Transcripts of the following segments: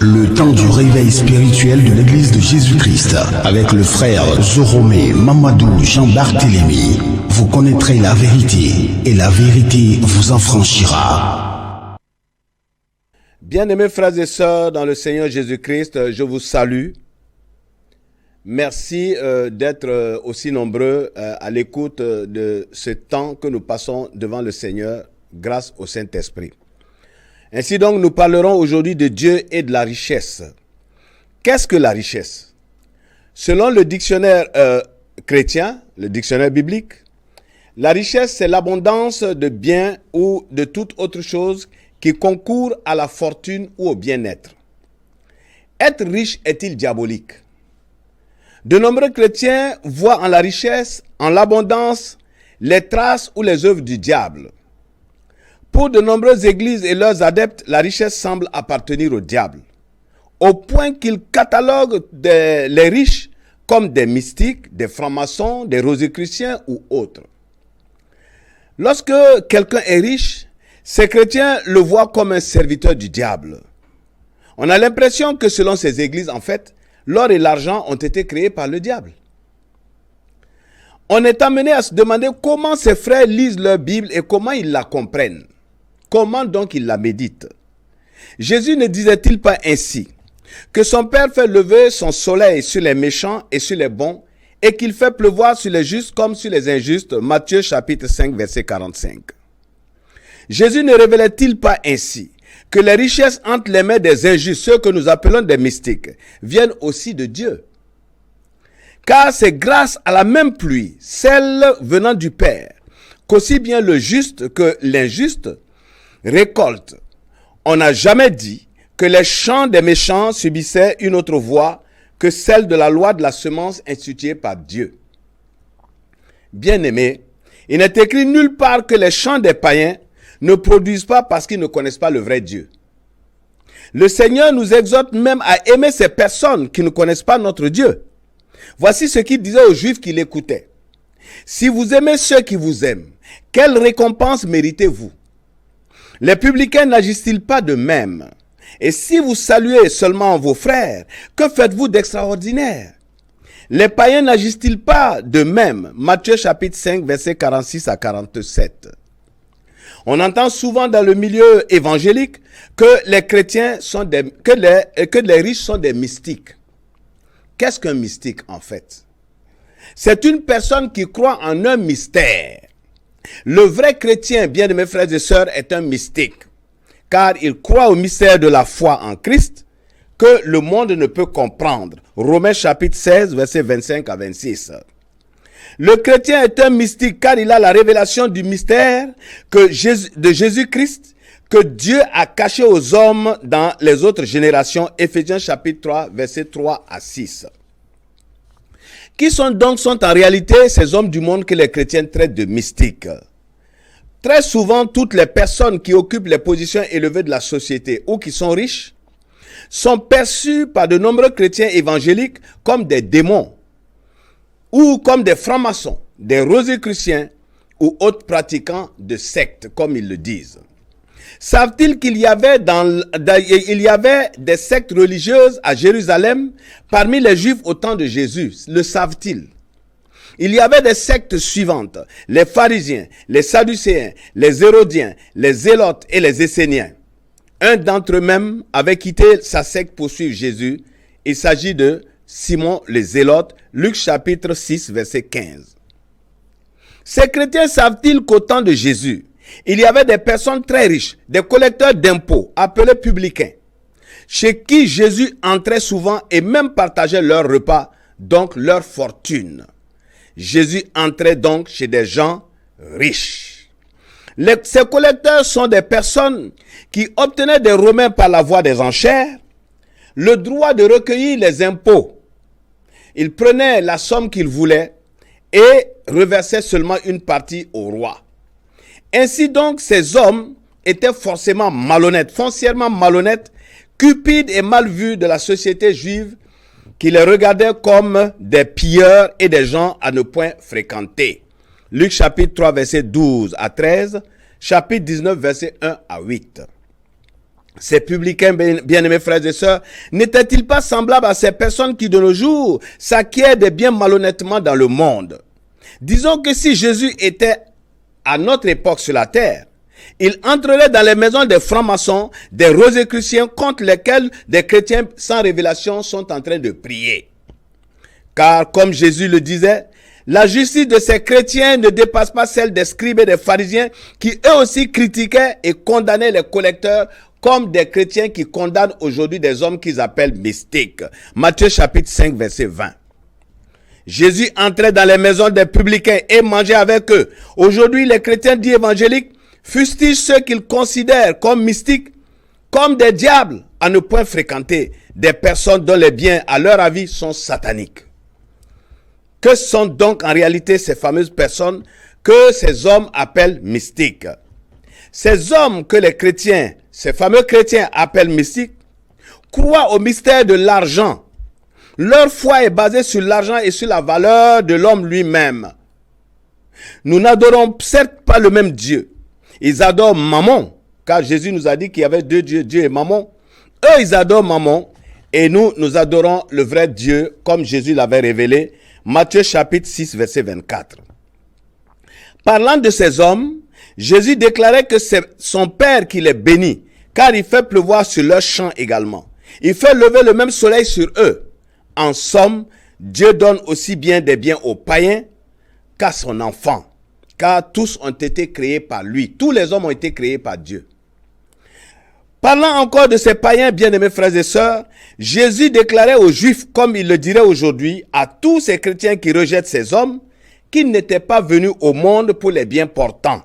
Le temps du réveil spirituel de l'Église de Jésus-Christ avec le frère Zoromé Mamadou Jean-Barthélemy. Vous connaîtrez la vérité et la vérité vous affranchira. Bien-aimés frères et sœurs dans le Seigneur Jésus-Christ, je vous salue. Merci d'être aussi nombreux à l'écoute de ce temps que nous passons devant le Seigneur grâce au Saint-Esprit. Ainsi donc, nous parlerons aujourd'hui de Dieu et de la richesse. Qu'est-ce que la richesse? Selon le dictionnaire chrétien, le dictionnaire biblique, la richesse, c'est l'abondance de biens ou de toute autre chose qui concourt à la fortune ou au bien-être. Être riche est-il diabolique? De nombreux chrétiens voient en la richesse, en l'abondance, les traces ou les œuvres du diable. Pour de nombreuses églises et leurs adeptes, la richesse semble appartenir au diable, au point qu'ils cataloguent les riches comme des mystiques, des francs-maçons, des rosicruciens ou autres. Lorsque quelqu'un est riche, ces chrétiens le voient comme un serviteur du diable. On a l'impression que selon ces églises, en fait, l'or et l'argent ont été créés par le diable. On est amené à se demander comment ces frères lisent leur Bible et comment ils la comprennent. Comment donc ils la méditent? Jésus ne disait-il pas ainsi que son Père fait lever son soleil sur les méchants et sur les bons et qu'il fait pleuvoir sur les justes comme sur les injustes? Matthieu chapitre 5 verset 45. Jésus ne révélait-il pas ainsi que les richesses entre les mains des injustes, ceux que nous appelons des mystiques, viennent aussi de Dieu? Car c'est grâce à la même pluie, celle venant du Père, qu'aussi bien le juste que l'injuste récolte. On n'a jamais dit que les champs des méchants subissaient une autre voie que celle de la loi de la semence instituée par Dieu. Bien-aimés, il n'est écrit nulle part que les champs des païens ne produisent pas parce qu'ils ne connaissent pas le vrai Dieu. Le Seigneur nous exhorte même à aimer ces personnes qui ne connaissent pas notre Dieu. Voici ce qu'il disait aux Juifs qui l'écoutaient. Si vous aimez ceux qui vous aiment, quelle récompense méritez-vous? Les publicains n'agissent-ils pas de même? Et si vous saluez seulement vos frères, que faites-vous d'extraordinaire? Les païens n'agissent-ils pas de même? Matthieu chapitre 5, versets 46 à 47. On entend souvent dans le milieu évangélique que les chrétiens sont que les riches sont des mystiques. Qu'est-ce qu'un mystique en fait? C'est une personne qui croit en un mystère. Le vrai chrétien, bien de mes frères et sœurs, est un mystique, car il croit au mystère de la foi en Christ que le monde ne peut comprendre. Romains chapitre 16, versets 25 à 26. Le chrétien est un mystique car il a la révélation du mystère de Jésus-Christ que Dieu a caché aux hommes dans les autres générations. Éphésiens chapitre 3, versets 3 à 6. Qui sont en réalité ces hommes du monde que les chrétiens traitent de mystiques? Très souvent, toutes les personnes qui occupent les positions élevées de la société ou qui sont riches sont perçues par de nombreux chrétiens évangéliques comme des démons ou comme des francs-maçons, des rosicruciens ou autres pratiquants de sectes, comme ils le disent. Savent-ils qu'il y avait des sectes religieuses à Jérusalem parmi les Juifs au temps de Jésus? Le savent-ils? Il y avait des sectes suivantes: les pharisiens, les sadducéens, les hérodiens, les zélotes et les esséniens. Un d'entre eux même avait quitté sa secte pour suivre Jésus. Il s'agit de Simon le zélote, Luc chapitre 6, verset 15. Ces chrétiens savent-ils qu'au temps de Jésus, il y avait des personnes très riches, des collecteurs d'impôts, appelés publicains, chez qui Jésus entrait souvent et même partageait leurs repas, donc leur fortune. Jésus entrait donc chez des gens riches. Ces collecteurs sont des personnes qui obtenaient des Romains par la voie des enchères le droit de recueillir les impôts. Ils prenaient la somme qu'ils voulaient et reversaient seulement une partie au roi. Ainsi donc, ces hommes étaient forcément malhonnêtes, foncièrement malhonnêtes, cupides et mal vus de la société juive qui les regardait comme des pilleurs et des gens à ne point fréquenter. Luc chapitre 3, verset 12 à 13, chapitre 19, verset 1 à 8. ces publicains, bien-aimés frères et sœurs, n'étaient-ils pas semblables à ces personnes qui de nos jours s'acquièrent des biens malhonnêtement dans le monde? Disons que si Jésus était à notre époque sur la terre, il entrerait dans les maisons des francs-maçons, des rosicruciens contre lesquels des chrétiens sans révélation sont en train de prier. Car comme Jésus le disait, la justice de ces chrétiens ne dépasse pas celle des scribes et des pharisiens qui eux aussi critiquaient et condamnaient les collecteurs comme des chrétiens qui condamnent aujourd'hui des hommes qu'ils appellent mystiques. Matthieu chapitre 5 verset 20. Jésus entrait dans les maisons des publicains et mangeait avec eux. Aujourd'hui, les chrétiens dits évangéliques fustigent ceux qu'ils considèrent comme mystiques, comme des diables, à ne point fréquenter des personnes dont les biens, à leur avis, sont sataniques. Que sont donc en réalité ces fameuses personnes que ces hommes appellent mystiques? Ces hommes que les chrétiens, ces fameux chrétiens appellent mystiques, croient au mystère de l'argent. Leur foi est basée sur l'argent et sur la valeur de l'homme lui-même. Nous n'adorons certes pas le même Dieu. Ils adorent Mammon, car Jésus nous a dit qu'il y avait deux dieux, Dieu et Mammon. Eux, ils adorent Mammon et nous adorons le vrai Dieu comme Jésus l'avait révélé. Matthieu chapitre 6 verset 24. Parlant de ces hommes, Jésus déclarait que c'est son Père qui les bénit, car il fait pleuvoir sur leurs champs également. Il fait lever le même soleil sur eux. En somme, Dieu donne aussi bien des biens aux païens qu'à son enfant, car tous ont été créés par lui. Tous les hommes ont été créés par Dieu. Parlant encore de ces païens, bien-aimés frères et sœurs, Jésus déclarait aux Juifs, comme il le dirait aujourd'hui, à tous ces chrétiens qui rejettent ces hommes, qu'ils n'étaient pas venus au monde pour les bien portants.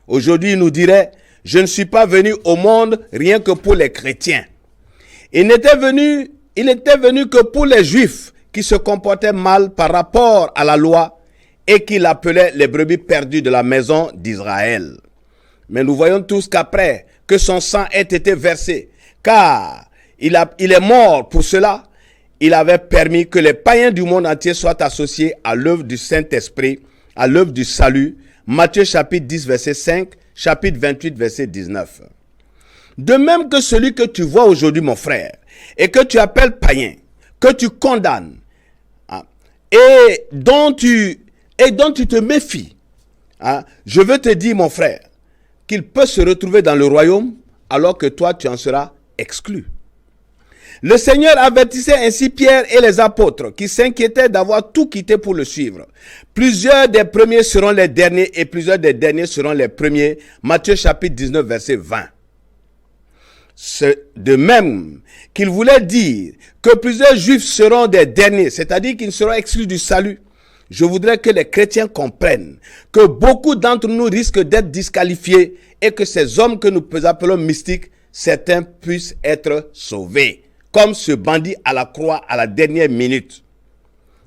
Aujourd'hui, il nous dirait, je ne suis pas venu au monde rien que pour les chrétiens. Il n'était venu que pour les Juifs qui se comportaient mal par rapport à la loi et qu'il appelait les brebis perdues de la maison d'Israël. Mais nous voyons tous qu'après que son sang ait été versé, car il est mort pour cela, il avait permis que les païens du monde entier soient associés à l'œuvre du Saint-Esprit, à l'œuvre du salut. Matthieu chapitre 10 verset 5, chapitre 28 verset 19. De même que celui que tu vois aujourd'hui, mon frère, et que tu appelles païen, que tu condamnes, et dont tu te méfies, je veux te dire, mon frère, qu'il peut se retrouver dans le royaume alors que toi tu en seras exclu. Le Seigneur avertissait ainsi Pierre et les apôtres qui s'inquiétaient d'avoir tout quitté pour le suivre. Plusieurs des premiers seront les derniers et plusieurs des derniers seront les premiers. Matthieu chapitre 19 verset 20. De même qu'il voulait dire que plusieurs juifs seront des derniers, c'est-à-dire qu'ils seront exclus du salut. Je voudrais que les chrétiens comprennent que beaucoup d'entre nous risquent d'être disqualifiés et que ces hommes que nous appelons mystiques, certains puissent être sauvés. Comme ce bandit à la croix à la dernière minute.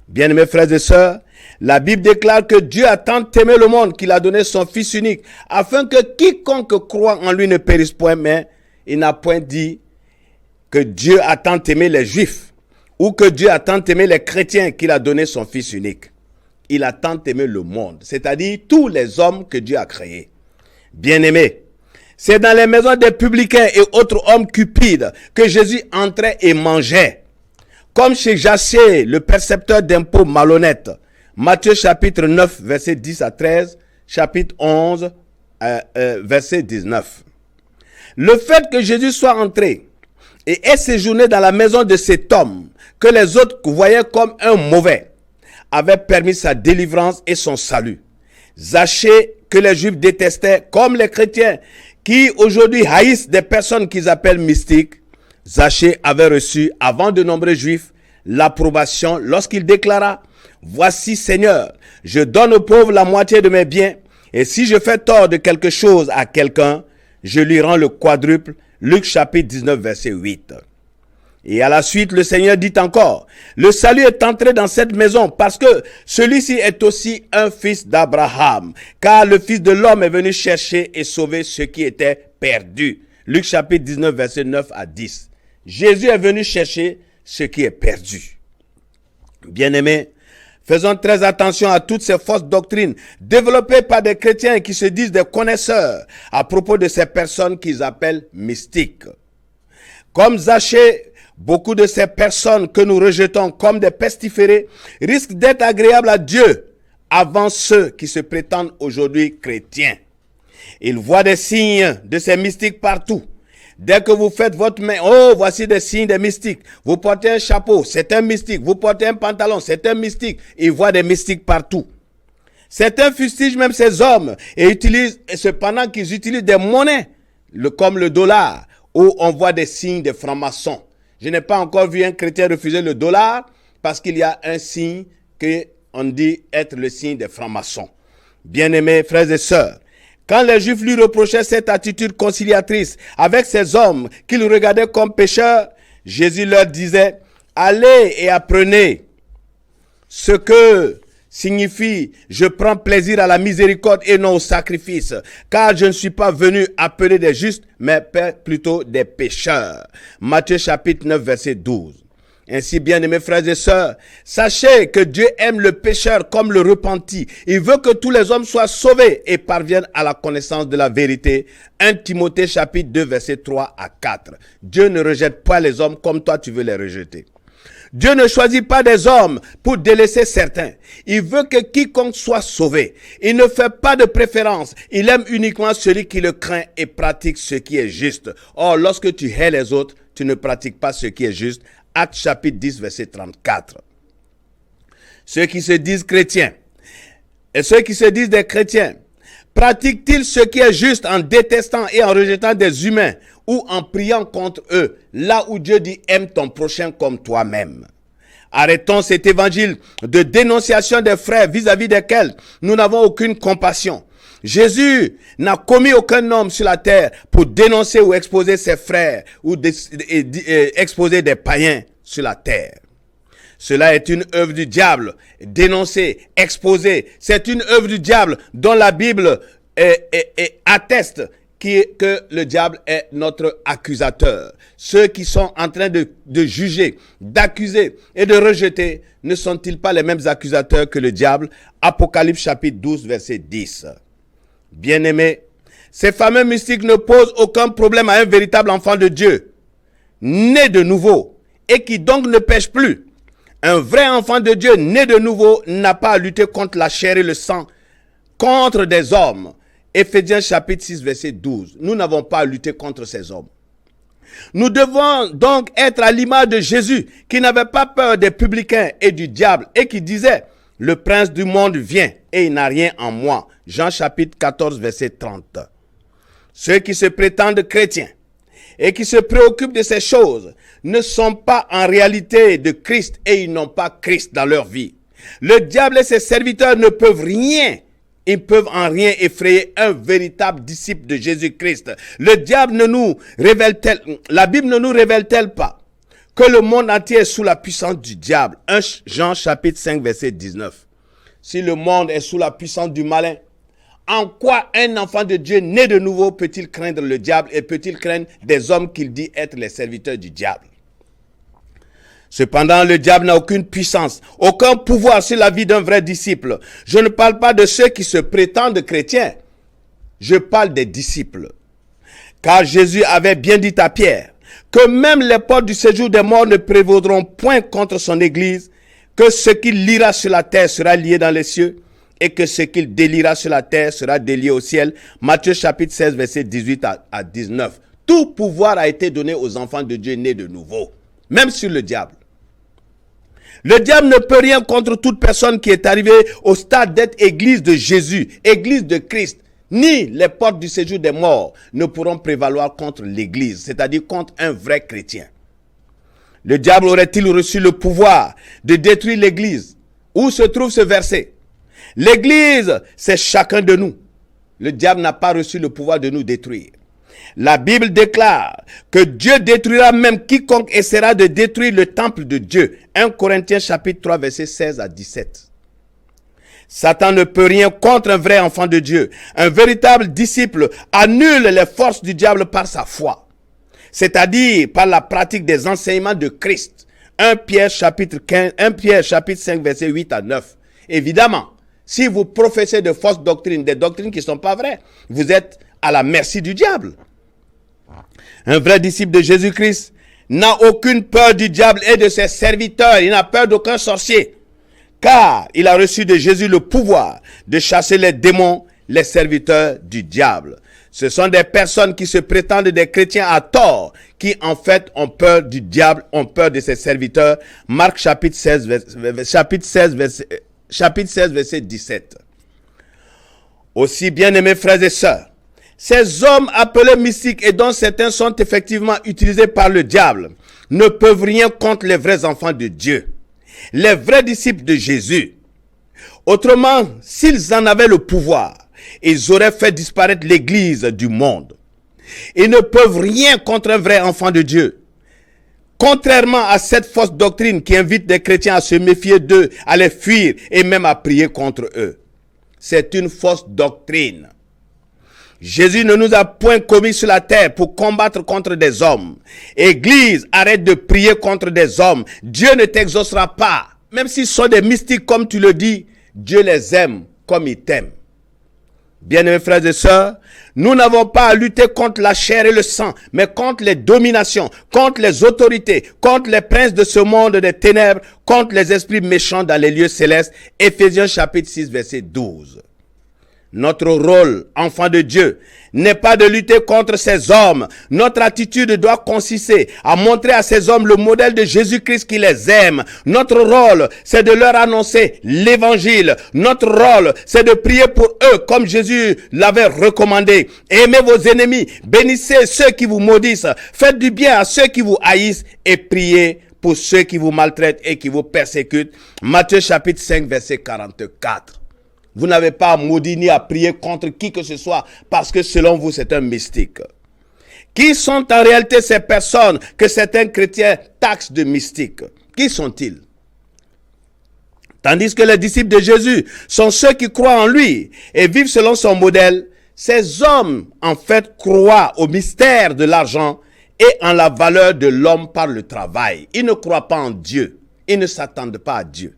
Bien-aimés frères et sœurs, la Bible déclare que Dieu a tant aimé le monde qu'il a donné son Fils unique, afin que quiconque croit en lui ne périsse point, mais il n'a point dit que Dieu a tant aimé les Juifs, ou que Dieu a tant aimé les chrétiens qu'il a donné son Fils unique. Il a tant aimé le monde, c'est-à-dire tous les hommes que Dieu a créés. Bien-aimés, c'est dans les maisons des publicains et autres hommes cupides que Jésus entrait et mangeait. Comme chez Jassé, le percepteur d'impôts malhonnête. Matthieu chapitre 9, verset 10 à 13, chapitre 11, verset 19. Le fait que Jésus soit entré et ait séjourné dans la maison de cet homme que les autres voyaient comme un mauvais, avait permis sa délivrance et son salut. Zaché, que les Juifs détestaient comme les chrétiens, qui aujourd'hui haïssent des personnes qu'ils appellent mystiques, Zaché avait reçu, avant de nombreux Juifs, l'approbation lorsqu'il déclara « Voici Seigneur, je donne aux pauvres la moitié de mes biens, et si je fais tort de quelque chose à quelqu'un, je lui rends le quadruple. » Luc chapitre 19 verset 8. Et à la suite, le Seigneur dit encore, le salut est entré dans cette maison parce que celui-ci est aussi un fils d'Abraham, car le Fils de l'homme est venu chercher et sauver ceux qui étaient perdus. Luc chapitre 19, verset 9 à 10. Jésus est venu chercher ce qui est perdu. Bien-aimés, faisons très attention à toutes ces fausses doctrines développées par des chrétiens qui se disent des connaisseurs à propos de ces personnes qu'ils appellent mystiques. Comme Zachée, beaucoup de ces personnes que nous rejetons comme des pestiférés risquent d'être agréables à Dieu avant ceux qui se prétendent aujourd'hui chrétiens. Ils voient des signes de ces mystiques partout. Dès que vous faites votre main, oh, voici des signes des mystiques. Vous portez un chapeau, c'est un mystique. Vous portez un pantalon, c'est un mystique. Ils voient des mystiques partout. Certains fustigent même ces hommes et cependant qu'ils utilisent des monnaies, comme le dollar, où on voit des signes de francs-maçons. Je n'ai pas encore vu un chrétien refuser le dollar parce qu'il y a un signe qu'on dit être le signe des francs-maçons. Bien-aimés frères et sœurs, quand les Juifs lui reprochaient cette attitude conciliatrice avec ces hommes qu'ils regardaient comme pécheurs, Jésus leur disait, allez et apprenez ce que signifie je prends plaisir à la miséricorde et non au sacrifice, car je ne suis pas venu appeler des justes, mais plutôt des pécheurs. Matthieu chapitre 9 verset 12. Ainsi, bien-aimés frères et sœurs, sachez que Dieu aime le pécheur comme le repenti. Il veut que tous les hommes soient sauvés et parviennent à la connaissance de la vérité. 1 Timothée chapitre 2 verset 3 à 4. Dieu ne rejette pas les hommes comme toi tu veux les rejeter. Dieu ne choisit pas des hommes pour délaisser certains. Il veut que quiconque soit sauvé. Il ne fait pas de préférence. Il aime uniquement celui qui le craint et pratique ce qui est juste. Or, lorsque tu hais les autres, tu ne pratiques pas ce qui est juste. Actes chapitre 10 verset 34. Ceux qui se disent chrétiens et ceux qui se disent des chrétiens, pratiquent-ils ce qui est juste en détestant et en rejetant des humains ou en priant contre eux, là où Dieu dit aime ton prochain comme toi-même? Arrêtons cet évangile de dénonciation des frères vis-à-vis desquels nous n'avons aucune compassion. Jésus n'a commis aucun homme sur la terre pour dénoncer ou exposer ses frères ou exposer des païens sur la terre. Cela est une œuvre du diable. Dénoncer, exposer, c'est une œuvre du diable dont la Bible atteste que le diable est notre accusateur. Ceux qui sont en train de juger, d'accuser et de rejeter, ne sont-ils pas les mêmes accusateurs que le diable? Apocalypse chapitre 12 verset 10. Bien-aimés, ces fameux mystiques ne posent aucun problème à un véritable enfant de Dieu, né de nouveau, et qui donc ne pêche plus. Un vrai enfant de Dieu, né de nouveau, n'a pas à lutter contre la chair et le sang, contre des hommes. Éphésiens chapitre 6 verset 12. Nous n'avons pas à lutter contre ces hommes. Nous devons donc être à l'image de Jésus, qui n'avait pas peur des publicains et du diable, et qui disait, le prince du monde vient et il n'a rien en moi. Jean chapitre 14 verset 30. Ceux qui se prétendent chrétiens et qui se préoccupent de ces choses ne sont pas en réalité de Christ et ils n'ont pas Christ dans leur vie. Le diable et ses serviteurs ne peuvent rien. Ils peuvent en rien effrayer un véritable disciple de Jésus-Christ. Le diable la Bible ne nous révèle-t-elle pas que le monde entier est sous la puissance du diable? 1 Jean chapitre 5 verset 19. Si le monde est sous la puissance du malin, en quoi un enfant de Dieu né de nouveau peut-il craindre le diable et peut-il craindre des hommes qu'il dit être les serviteurs du diable? Cependant, le diable n'a aucune puissance, aucun pouvoir sur la vie d'un vrai disciple. Je ne parle pas de ceux qui se prétendent chrétiens. Je parle des disciples. Car Jésus avait bien dit à Pierre que même les portes du séjour des morts ne prévaudront point contre son église, que ce qu'il liera sur la terre sera lié dans les cieux, et que ce qu'il déliera sur la terre sera délié au ciel. Matthieu chapitre 16, verset 18 à 19. Tout pouvoir a été donné aux enfants de Dieu nés de nouveau, même sur le diable. Le diable ne peut rien contre toute personne qui est arrivée au stade d'être église de Jésus, église de Christ. Ni les portes du séjour des morts ne pourront prévaloir contre l'église, c'est-à-dire contre un vrai chrétien. Le diable aurait-il reçu le pouvoir de détruire l'église? Où se trouve ce verset? L'église, c'est chacun de nous. Le diable n'a pas reçu le pouvoir de nous détruire. La Bible déclare que Dieu détruira même quiconque essaiera de détruire le temple de Dieu. 1 Corinthiens chapitre 3 verset 16 à 17. Satan ne peut rien contre un vrai enfant de Dieu. Un véritable disciple annule les forces du diable par sa foi, c'est-à-dire par la pratique des enseignements de Christ. 1 Pierre chapitre 5 verset 8 à 9. Évidemment, si vous professez de fausses doctrines, des doctrines qui ne sont pas vraies, vous êtes à la merci du diable. Un vrai disciple de Jésus-Christ n'a aucune peur du diable et de ses serviteurs. Il n'a peur d'aucun sorcier. Car il a reçu de Jésus le pouvoir de chasser les démons, les serviteurs du diable. Ce sont des personnes qui se prétendent des chrétiens à tort, qui en fait ont peur du diable, ont peur de ses serviteurs. Marc chapitre 16, verset 17. Aussi, bien-aimés frères et sœurs, ces hommes appelés mystiques et dont certains sont effectivement utilisés par le diable ne peuvent rien contre les vrais enfants de Dieu, les vrais disciples de Jésus. Autrement, s'ils en avaient le pouvoir, ils auraient fait disparaître l'Église du monde. Ils ne peuvent rien contre un vrai enfant de Dieu. Contrairement à cette fausse doctrine qui invite les chrétiens à se méfier d'eux, à les fuir et même à prier contre eux. C'est une fausse doctrine. Jésus ne nous a point commis sur la terre pour combattre contre des hommes. Église, arrête de prier contre des hommes. Dieu ne t'exaucera pas. Même s'ils sont des mystiques comme tu le dis, Dieu les aime comme il t'aime. Bien-aimés frères et sœurs, nous n'avons pas à lutter contre la chair et le sang, mais contre les dominations, contre les autorités, contre les princes de ce monde des ténèbres, contre les esprits méchants dans les lieux célestes. Éphésiens chapitre 6, verset 12. Notre rôle, enfant de Dieu, n'est pas de lutter contre ces hommes. Notre attitude doit consister à montrer à ces hommes le modèle de Jésus-Christ qui les aime. Notre rôle, c'est de leur annoncer l'évangile. Notre rôle, c'est de prier pour eux comme Jésus l'avait recommandé. Aimez vos ennemis, bénissez ceux qui vous maudissent, faites du bien à ceux qui vous haïssent et priez pour ceux qui vous maltraitent et qui vous persécutent. Matthieu chapitre 5, verset 44. Vous n'avez pas à maudire ni à prier contre qui que ce soit parce que selon vous, c'est un mystique. Qui sont en réalité ces personnes que certains chrétiens taxent de mystiques? Qui sont-ils? Tandis que les disciples de Jésus sont ceux qui croient en lui et vivent selon son modèle, ces hommes, en fait, croient au mystère de l'argent et en la valeur de l'homme par le travail. Ils ne croient pas en Dieu. Ils ne s'attendent pas à Dieu.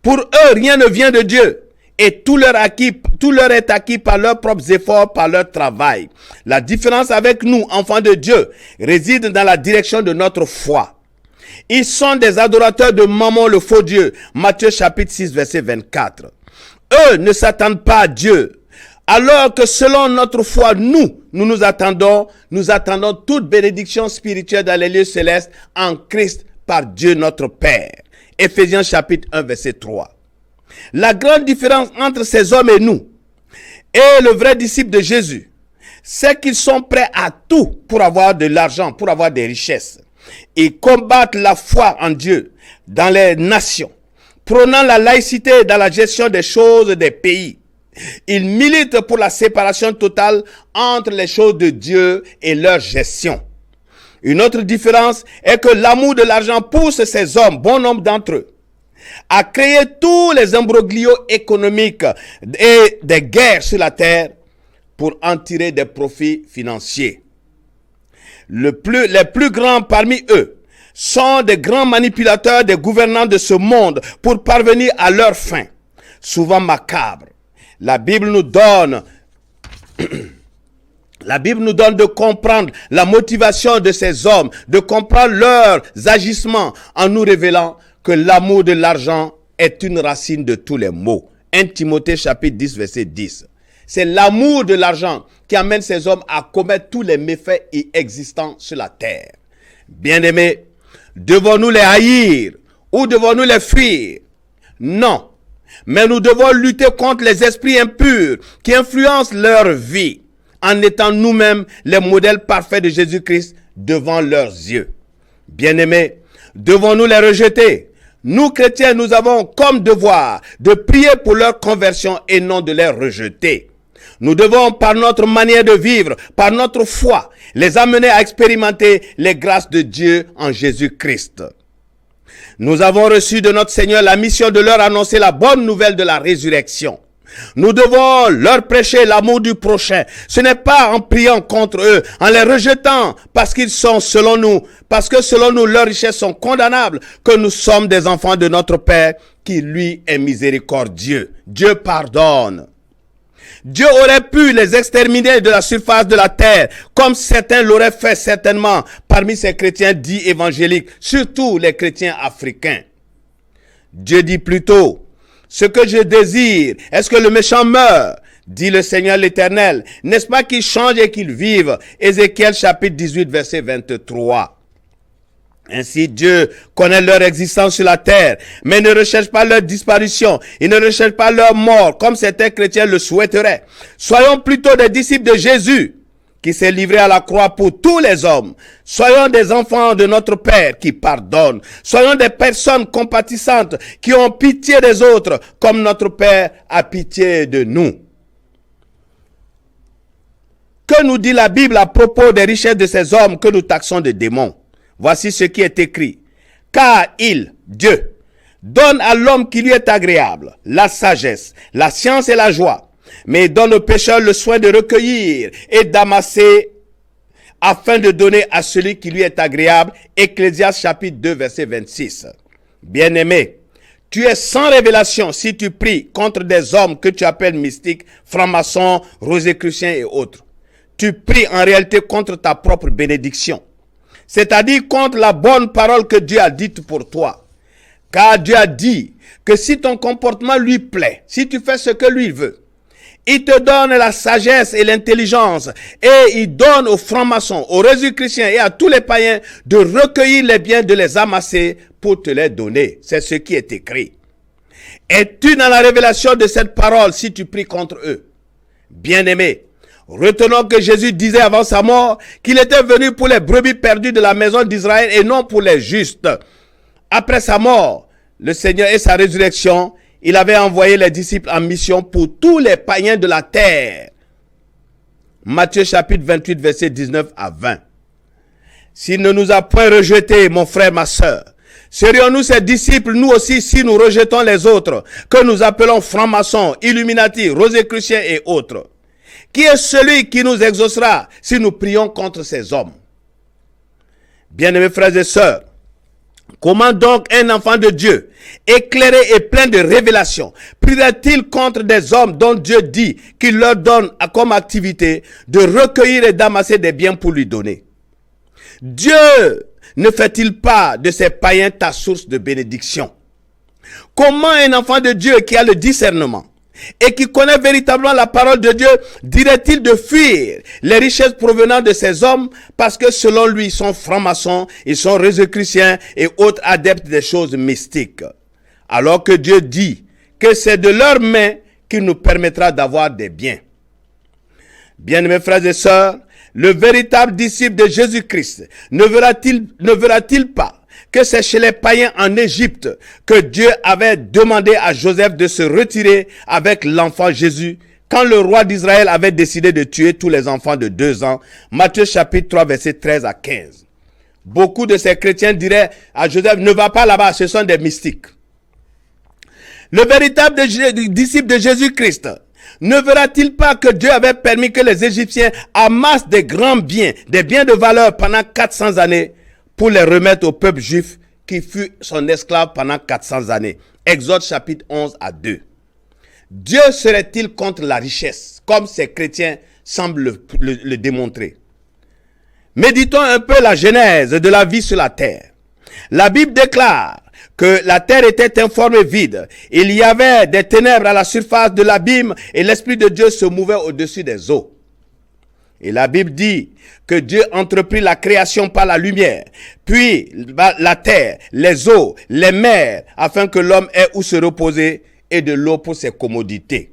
Pour eux, rien ne vient de Dieu. Et tout leur est acquis par leurs propres efforts, par leur travail. La différence avec nous, enfants de Dieu, réside dans la direction de notre foi. Ils sont des adorateurs de Mammon, le faux Dieu. Matthieu chapitre 6, verset 24. Eux ne s'attendent pas à Dieu. Alors que selon notre foi, nous attendons toute bénédiction spirituelle dans les lieux célestes en Christ par Dieu notre Père. Éphésiens chapitre 1, verset 3. La grande différence entre ces hommes et nous et le vrai disciple de Jésus, c'est qu'ils sont prêts à tout pour avoir de l'argent, pour avoir des richesses. Ils combattent la foi en Dieu dans les nations, prônant la laïcité dans la gestion des choses des pays. Ils militent pour la séparation totale entre les choses de Dieu et leur gestion. Une autre différence est que l'amour de l'argent pousse ces hommes, bon nombre d'entre eux, à créer tous les imbroglios économiques et des guerres sur la terre pour en tirer des profits financiers. Les plus grands parmi eux sont des grands manipulateurs des gouvernants de ce monde pour parvenir à leurs fins, souvent macabres. La Bible nous donne de comprendre la motivation de ces hommes, de comprendre leurs agissements en nous révélant que l'amour de l'argent est une racine de tous les maux. 1 Timothée chapitre 10 verset 10. C'est l'amour de l'argent qui amène ces hommes à commettre tous les méfaits existants sur la terre. Bien-aimés, devons-nous les haïr ou devons-nous les fuir? Non, mais nous devons lutter contre les esprits impurs qui influencent leur vie en étant nous-mêmes les modèles parfaits de Jésus-Christ devant leurs yeux. Bien-aimés, devons-nous les rejeter? Nous, chrétiens, nous avons comme devoir de prier pour leur conversion et non de les rejeter. Nous devons, par notre manière de vivre, par notre foi, les amener à expérimenter les grâces de Dieu en Jésus-Christ. Nous avons reçu de notre Seigneur la mission de leur annoncer la bonne nouvelle de la résurrection. Nous devons leur prêcher l'amour du prochain. Ce n'est pas en priant contre eux, en les rejetant parce que selon nous, leurs richesses sont condamnables, que nous sommes des enfants de notre Père qui lui est miséricordieux. Dieu pardonne. Dieu aurait pu les exterminer de la surface de la terre, comme certains l'auraient fait certainement parmi ces chrétiens dits évangéliques, surtout les chrétiens africains. Dieu dit plutôt, ce que je désire, est-ce que le méchant meure? Dit le Seigneur l'Éternel. N'est-ce pas qu'il change et qu'il vive? Ézéchiel chapitre 18, verset 23. Ainsi, Dieu connaît leur existence sur la terre, mais ne recherche pas leur disparition. Il ne recherche pas leur mort, comme certains chrétiens le souhaiteraient. Soyons plutôt des disciples de Jésus, qui s'est livré à la croix pour tous les hommes. Soyons des enfants de notre Père qui pardonne. Soyons des personnes compatissantes qui ont pitié des autres, comme notre Père a pitié de nous. Que nous dit la Bible à propos des richesses de ces hommes que nous taxons de démons? Voici ce qui est écrit. Car il, Dieu, donne à l'homme qui lui est agréable la sagesse, la science et la joie, mais il donne au pécheur le soin de recueillir et d'amasser afin de donner à celui qui lui est agréable. Ecclésiaste chapitre 2 verset 26. Bien-aimé, tu es sans révélation si tu pries contre des hommes que tu appelles mystiques, francs-maçons, rosicruciens et autres. Tu pries en réalité contre ta propre bénédiction, c'est-à-dire contre la bonne parole que Dieu a dite pour toi. Car Dieu a dit que si ton comportement lui plaît, si tu fais ce que lui veut, il te donne la sagesse et l'intelligence et il donne aux francs-maçons, aux rosicruciens et à tous les païens de recueillir les biens, de les amasser pour te les donner. C'est ce qui est écrit. Es-tu dans la révélation de cette parole si tu pries contre eux? Bien-aimé, retenons que Jésus disait avant sa mort qu'il était venu pour les brebis perdues de la maison d'Israël et non pour les justes. Après sa mort, le Seigneur et sa résurrection, il avait envoyé les disciples en mission pour tous les païens de la terre. Matthieu chapitre 28, verset 19 à 20. S'il ne nous a point rejetés, mon frère, ma sœur, serions-nous ses disciples, nous aussi, si nous rejetons les autres, que nous appelons francs-maçons, illuminati, rosicruciens et autres? Qui est celui qui nous exaucera si nous prions contre ces hommes? Bien-aimés frères et sœurs, comment donc un enfant de Dieu, éclairé et plein de révélations, prierait-il contre des hommes dont Dieu dit qu'il leur donne comme activité de recueillir et d'amasser des biens pour lui donner? Dieu ne fait-il pas de ces païens ta source de bénédiction? Comment un enfant de Dieu qui a le discernement et qui connaît véritablement la parole de Dieu dirait-il de fuir les richesses provenant de ces hommes parce que selon lui ils sont francs-maçons, ils sont rosicruciens et autres adeptes des choses mystiques, alors que Dieu dit que c'est de leurs mains qu'il nous permettra d'avoir des biens? Bien-aimés frères et sœurs, le véritable disciple de Jésus-Christ ne verra-t-il pas que c'est chez les païens en Égypte que Dieu avait demandé à Joseph de se retirer avec l'enfant Jésus quand le roi d'Israël avait décidé de tuer tous les enfants de 2 ans? Matthieu chapitre 3 verset 13 à 15. Beaucoup de ces chrétiens diraient à Joseph, ne va pas là-bas, ce sont des mystiques. Le véritable disciple de Jésus-Christ ne verra-t-il pas que Dieu avait permis que les Égyptiens amassent des grands biens, des biens de valeur pendant 400 années pour les remettre au peuple juif qui fut son esclave pendant 400 années? Exode chapitre 11 à 2. Dieu serait-il contre la richesse, comme ces chrétiens semblent le démontrer? Méditons un peu la genèse de la vie sur la terre. La Bible déclare que la terre était informe vide. Il y avait des ténèbres à la surface de l'abîme et l'Esprit de Dieu se mouvait au-dessus des eaux. Et la Bible dit que Dieu entreprit la création par la lumière, puis la terre, les eaux, les mers, afin que l'homme ait où se reposer et de l'eau pour ses commodités.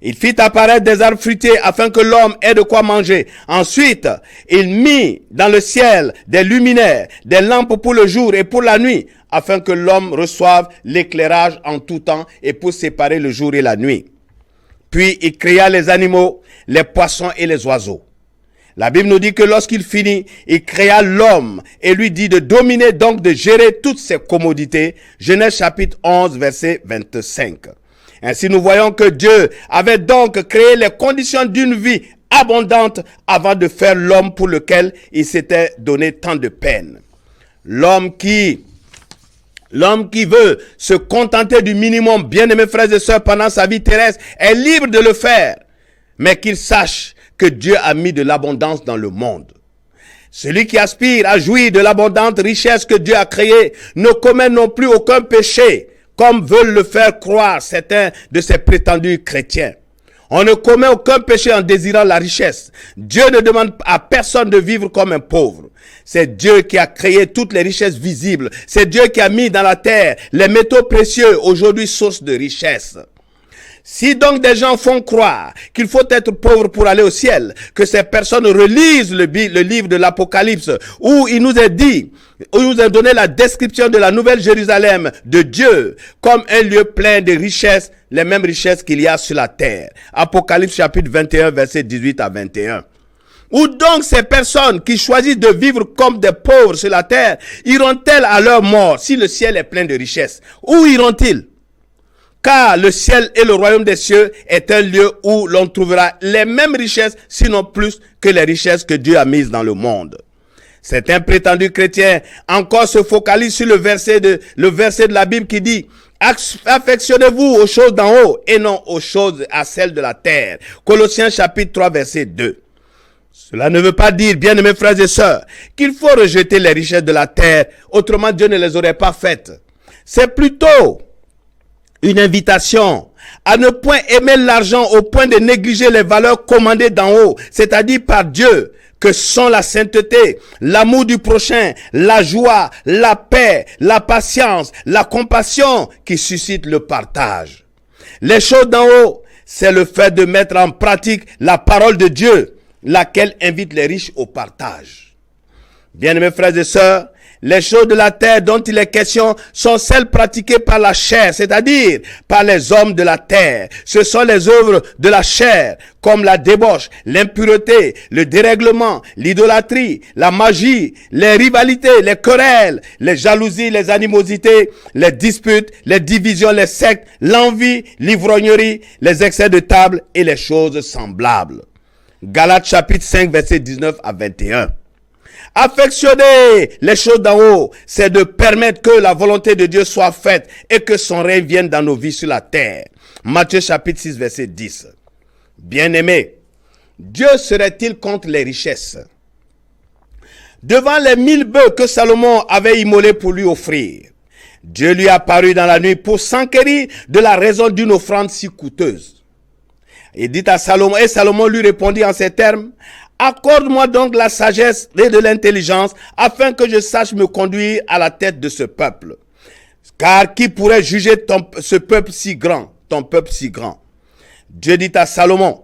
Il fit apparaître des arbres fruitiers afin que l'homme ait de quoi manger. Ensuite, il mit dans le ciel des luminaires, des lampes pour le jour et pour la nuit, afin que l'homme reçoive l'éclairage en tout temps et pour séparer le jour et la nuit. Puis il créa les animaux, les poissons et les oiseaux. La Bible nous dit que lorsqu'il finit, il créa l'homme et lui dit de dominer, donc de gérer toutes ses commodités. Genèse chapitre 11 verset 25. Ainsi nous voyons que Dieu avait donc créé les conditions d'une vie abondante avant de faire l'homme pour lequel il s'était donné tant de peine. L'homme qui L'homme qui veut se contenter du minimum, bien-aimés frères et sœurs, pendant sa vie terrestre, est libre de le faire. Mais qu'il sache que Dieu a mis de l'abondance dans le monde. Celui qui aspire à jouir de l'abondante richesse que Dieu a créée ne commet non plus aucun péché, comme veulent le faire croire certains de ces prétendus chrétiens. On ne commet aucun péché en désirant la richesse. Dieu ne demande à personne de vivre comme un pauvre. C'est Dieu qui a créé toutes les richesses visibles. C'est Dieu qui a mis dans la terre les métaux précieux, aujourd'hui source de richesse. Si donc des gens font croire qu'il faut être pauvre pour aller au ciel, que ces personnes relisent le livre de l'Apocalypse, où il nous est dit, où il nous est donné la description de la nouvelle Jérusalem de Dieu, comme un lieu plein de richesses, les mêmes richesses qu'il y a sur la terre. Apocalypse chapitre 21, versets 18 à 21. Ou donc ces personnes qui choisissent de vivre comme des pauvres sur la terre, iront-elles à leur mort si le ciel est plein de richesses? Où iront-ils? Car le ciel et le royaume des cieux est un lieu où l'on trouvera les mêmes richesses, sinon plus que les richesses que Dieu a mises dans le monde. Certains prétendus chrétiens encore se focalisent sur le verset de la Bible qui dit « Affectionnez-vous aux choses d'en haut et non aux choses à celles de la terre. » Colossiens chapitre 3 verset 2. Cela ne veut pas dire, bien-aimés frères et sœurs, qu'il faut rejeter les richesses de la terre, autrement Dieu ne les aurait pas faites. C'est plutôt une invitation à ne point aimer l'argent au point de négliger les valeurs commandées d'en haut, c'est-à-dire par Dieu, que sont la sainteté, l'amour du prochain, la joie, la paix, la patience, la compassion qui suscitent le partage. Les choses d'en haut, c'est le fait de mettre en pratique la parole de Dieu, laquelle invite les riches au partage. Bien-aimés frères et sœurs, les choses de la terre dont il est question sont celles pratiquées par la chair, c'est-à-dire par les hommes de la terre. Ce sont les œuvres de la chair, comme la débauche, l'impureté, le dérèglement, l'idolâtrie, la magie, les rivalités, les querelles, les jalousies, les animosités, les disputes, les divisions, les sectes, l'envie, l'ivrognerie, les excès de table et les choses semblables. Galates chapitre 5, versets 19 à 21. Affectionner les choses d'en haut, c'est de permettre que la volonté de Dieu soit faite et que son règne vienne dans nos vies sur la terre. Matthieu chapitre 6, verset 10. Bien-aimés, Dieu serait-il contre les richesses? Devant les 1000 bœufs que Salomon avait immolés pour lui offrir, Dieu lui apparut dans la nuit pour s'enquérir de la raison d'une offrande si coûteuse. Il dit à Salomon, et Salomon lui répondit en ces termes: accorde-moi donc la sagesse et de l'intelligence, afin que je sache me conduire à la tête de ce peuple. Car qui pourrait juger ce peuple si grand, ton peuple si grand? Dieu dit à Salomon: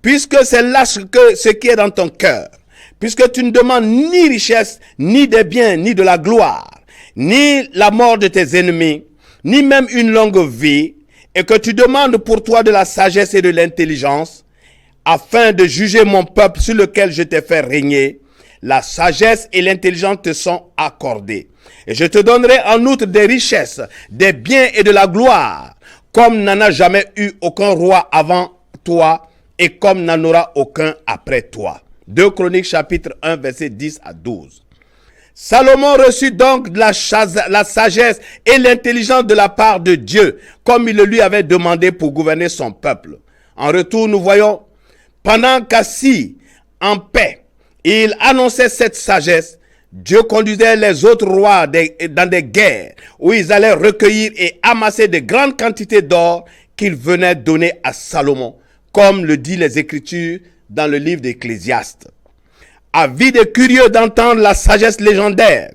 puisque c'est là ce qui est dans ton cœur, puisque tu ne demandes ni richesse, ni des biens, ni de la gloire, ni la mort de tes ennemis, ni même une longue vie, et que tu demandes pour toi de la sagesse et de l'intelligence, afin de juger mon peuple sur lequel je t'ai fait régner, la sagesse et l'intelligence te sont accordées. Et je te donnerai en outre des richesses, des biens et de la gloire, comme n'en a jamais eu aucun roi avant toi, et comme n'en aura aucun après toi. 2 Chroniques chapitre 1, versets 10 à 12. Salomon reçut donc la sagesse et l'intelligence de la part de Dieu, comme il le lui avait demandé pour gouverner son peuple. En retour, nous voyons, pendant qu'assis en paix, il annonçait cette sagesse, Dieu conduisait les autres rois dans des guerres où ils allaient recueillir et amasser de grandes quantités d'or qu'il venait donner à Salomon, comme le dit les Écritures dans le livre d'Ecclésiaste. Avide et curieux d'entendre la sagesse légendaire,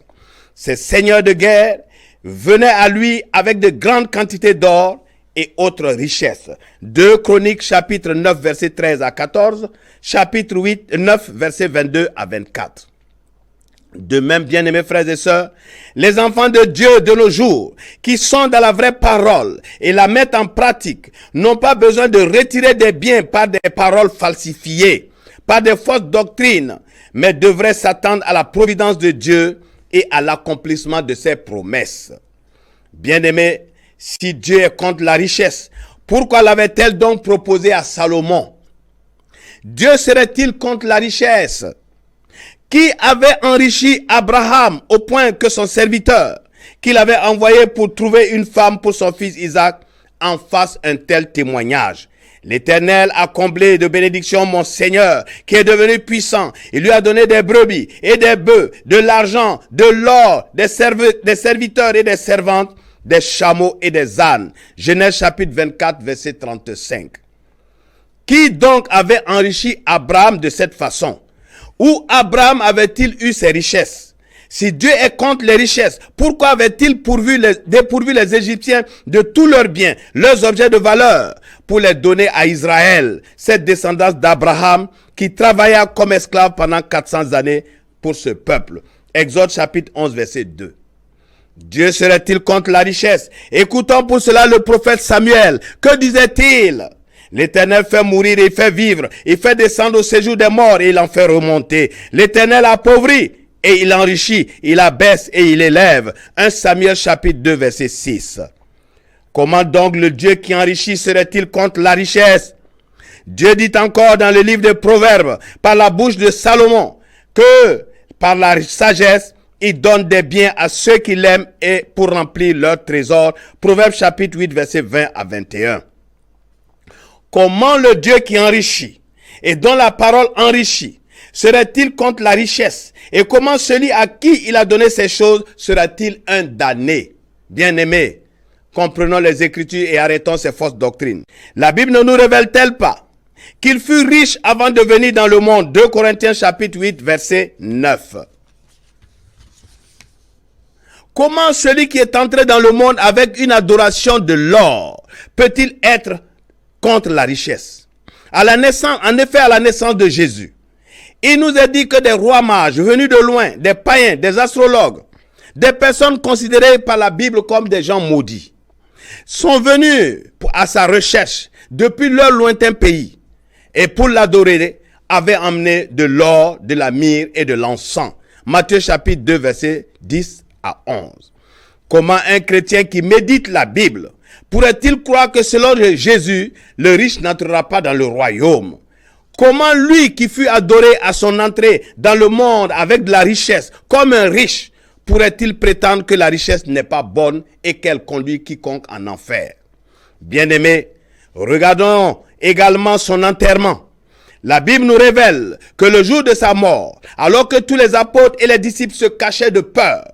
ces seigneurs de guerre venaient à lui avec de grandes quantités d'or et autres richesses. 2 Chroniques chapitre 9 verset 13 à 14, chapitre 9 verset 22 à 24. De même, bien-aimés frères et sœurs, les enfants de Dieu de nos jours, qui sont dans la vraie parole et la mettent en pratique, n'ont pas besoin de retirer des biens par des paroles falsifiées, par des fausses doctrines, mais devraient s'attendre à la providence de Dieu et à l'accomplissement de ses promesses. Bien-aimés, si Dieu est contre la richesse, pourquoi l'avait-elle donc proposé à Salomon? Dieu serait-il contre la richesse? Qui avait enrichi Abraham au point que son serviteur, qu'il avait envoyé pour trouver une femme pour son fils Isaac, en fasse un tel témoignage. L'Éternel a comblé de bénédictions mon Seigneur, qui est devenu puissant. Il lui a donné des brebis et des bœufs, de l'argent, de l'or, des serviteurs et des servantes, des chameaux et des ânes. Genèse chapitre 24, verset 35. Qui donc avait enrichi Abraham de cette façon? Où Abraham avait-il eu ses richesses? Si Dieu est contre les richesses, pourquoi avait-il dépourvu les Égyptiens de tous leurs biens, leurs objets de valeur, pour les donner à Israël, cette descendance d'Abraham qui travailla comme esclave pendant 400 années pour ce peuple? Exode chapitre 11, verset 2. Dieu serait-il contre la richesse? Écoutons pour cela le prophète Samuel. Que disait-il? L'Éternel fait mourir et fait vivre. Il fait descendre au séjour des morts et il en fait remonter. L'Éternel appauvrit et il enrichit, il abaisse et il élève. 1 Samuel chapitre 2 verset 6. Comment donc le Dieu qui enrichit serait-il contre la richesse? Dieu dit encore dans le livre des Proverbes, par la bouche de Salomon, que par la sagesse, il donne des biens à ceux qui l'aiment et pour remplir leur trésor. Proverbes chapitre 8 verset 20 à 21. Comment le Dieu qui enrichit et dont la parole enrichit serait-il contre la richesse? Et comment celui à qui il a donné ces choses sera-t-il un damné? Bien-aimés, comprenons les Écritures et arrêtons ces fausses doctrines. La Bible ne nous révèle-t-elle pas qu'il fut riche avant de venir dans le monde? 2 Corinthiens chapitre 8 verset 9. Comment celui qui est entré dans le monde avec une adoration de l'or peut-il être contre la richesse? En effet, à la naissance de Jésus, il nous est dit que des rois mages venus de loin, des païens, des astrologues, des personnes considérées par la Bible comme des gens maudits, sont venus à sa recherche depuis leur lointain pays et pour l'adorer, avaient emmené de l'or, de la myrrhe et de l'encens. Matthieu chapitre 2 verset 10 à 11. Comment un chrétien qui médite la Bible pourrait-il croire que selon Jésus, le riche n'entrera pas dans le royaume? Comment lui qui fut adoré à son entrée dans le monde avec de la richesse comme un riche, pourrait-il prétendre que la richesse n'est pas bonne et qu'elle conduit quiconque en enfer? Bien-aimés, regardons également son enterrement. La Bible nous révèle que le jour de sa mort, alors que tous les apôtres et les disciples se cachaient de peur,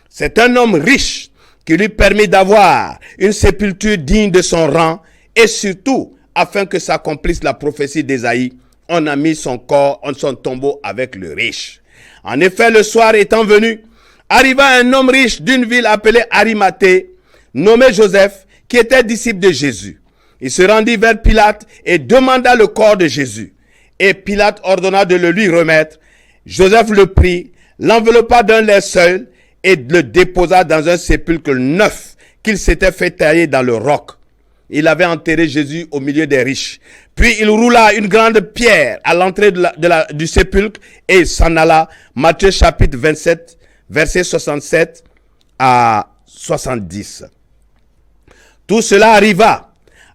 c'est un homme riche qui lui permet d'avoir une sépulture digne de son rang et surtout, afin que s'accomplisse la prophétie d'Ésaïe, on a mis son corps en son tombeau avec le riche. En effet, le soir étant venu, arriva un homme riche d'une ville appelée Arimathée, nommé Joseph, qui était disciple de Jésus. Il se rendit vers Pilate et demanda le corps de Jésus. Et Pilate ordonna de le lui remettre. Joseph le prit, l'enveloppa d'un linceul et le déposa dans un sépulcre neuf qu'il s'était fait tailler dans le roc. Il avait enterré Jésus au milieu des riches. Puis il roula une grande pierre à l'entrée du sépulcre et il s'en alla. Matthieu chapitre 27, versets 67 à 70. Tout cela arriva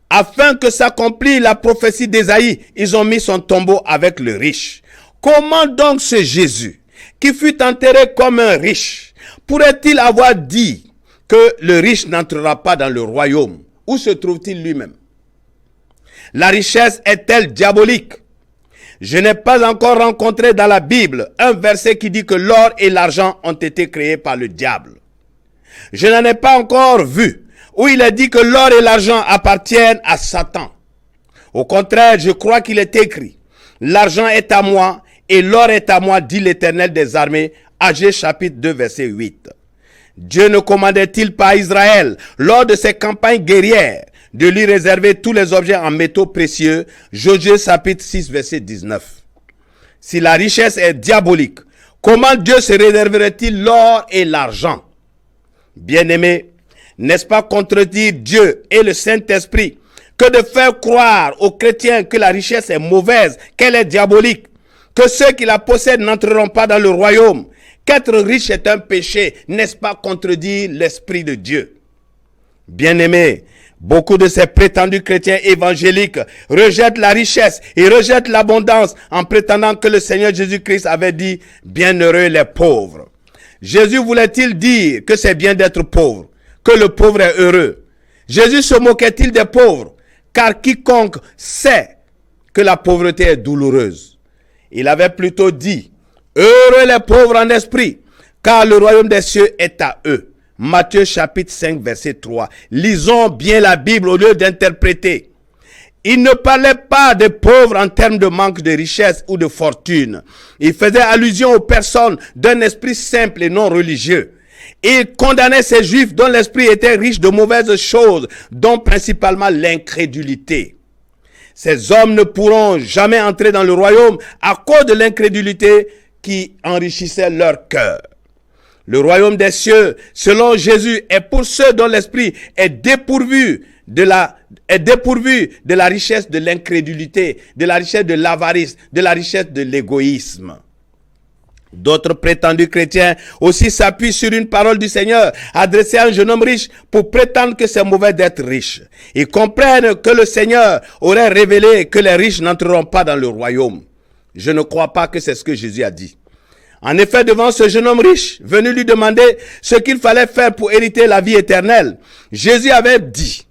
afin que s'accomplisse la prophétie d'Ésaïe. Ils ont mis son tombeau avec le riche. Comment donc ce Jésus, qui fut enterré comme un riche, pourrait-il avoir dit que le riche n'entrera pas dans le royaume? Où se trouve-t-il lui-même? La richesse est-elle diabolique? Je n'ai pas encore rencontré dans la Bible un verset qui dit que l'or et l'argent ont été créés par le diable. Je n'en ai pas encore vu où il est dit que l'or et l'argent appartiennent à Satan. Au contraire, je crois qu'il est écrit: l'argent est à moi et l'or est à moi, dit l'Éternel des armées. Agé chapitre 2 verset 8. Dieu ne commandait-il pas à Israël, lors de ses campagnes guerrières, de lui réserver tous les objets en métaux précieux? Josué chapitre 6 verset 19. Si la richesse est diabolique, comment Dieu se réserverait-il l'or et l'argent? Bien-aimés, n'est-ce pas contredire Dieu et le Saint-Esprit que de faire croire aux chrétiens que la richesse est mauvaise, qu'elle est diabolique, que ceux qui la possèdent n'entreront pas dans le royaume? Qu'être riche est un péché, n'est-ce pas contredire l'Esprit de Dieu? Bien-aimés, beaucoup de ces prétendus chrétiens évangéliques rejettent la richesse et rejettent l'abondance en prétendant que le Seigneur Jésus-Christ avait dit « Bienheureux les pauvres ». Jésus voulait-il dire que c'est bien d'être pauvre, que le pauvre est heureux? Jésus se moquait-il des pauvres? Car quiconque sait que la pauvreté est douloureuse. Il avait plutôt dit, heureux les pauvres en esprit, car le royaume des cieux est à eux. Matthieu chapitre 5 verset 3. Lisons bien la Bible au lieu d'interpréter. Il ne parlait pas des pauvres en termes de manque de richesse ou de fortune. Il faisait allusion aux personnes d'un esprit simple et non religieux. Il condamnait ces juifs dont l'esprit était riche de mauvaises choses, dont principalement l'incrédulité. Ces hommes ne pourront jamais entrer dans le royaume à cause de l'incrédulité qui enrichissait leur cœur. Le royaume des cieux, selon Jésus, est pour ceux dont l'esprit est dépourvu de la richesse de l'incrédulité, de la richesse de l'avarice, de la richesse de l'égoïsme. D'autres prétendus chrétiens aussi s'appuient sur une parole du Seigneur adressée à un jeune homme riche pour prétendre que c'est mauvais d'être riche. Ils comprennent que le Seigneur aurait révélé que les riches n'entreront pas dans le royaume. Je ne crois pas que c'est ce que Jésus a dit. En effet, devant ce jeune homme riche, venu lui demander ce qu'il fallait faire pour hériter la vie éternelle, Jésus avait dit,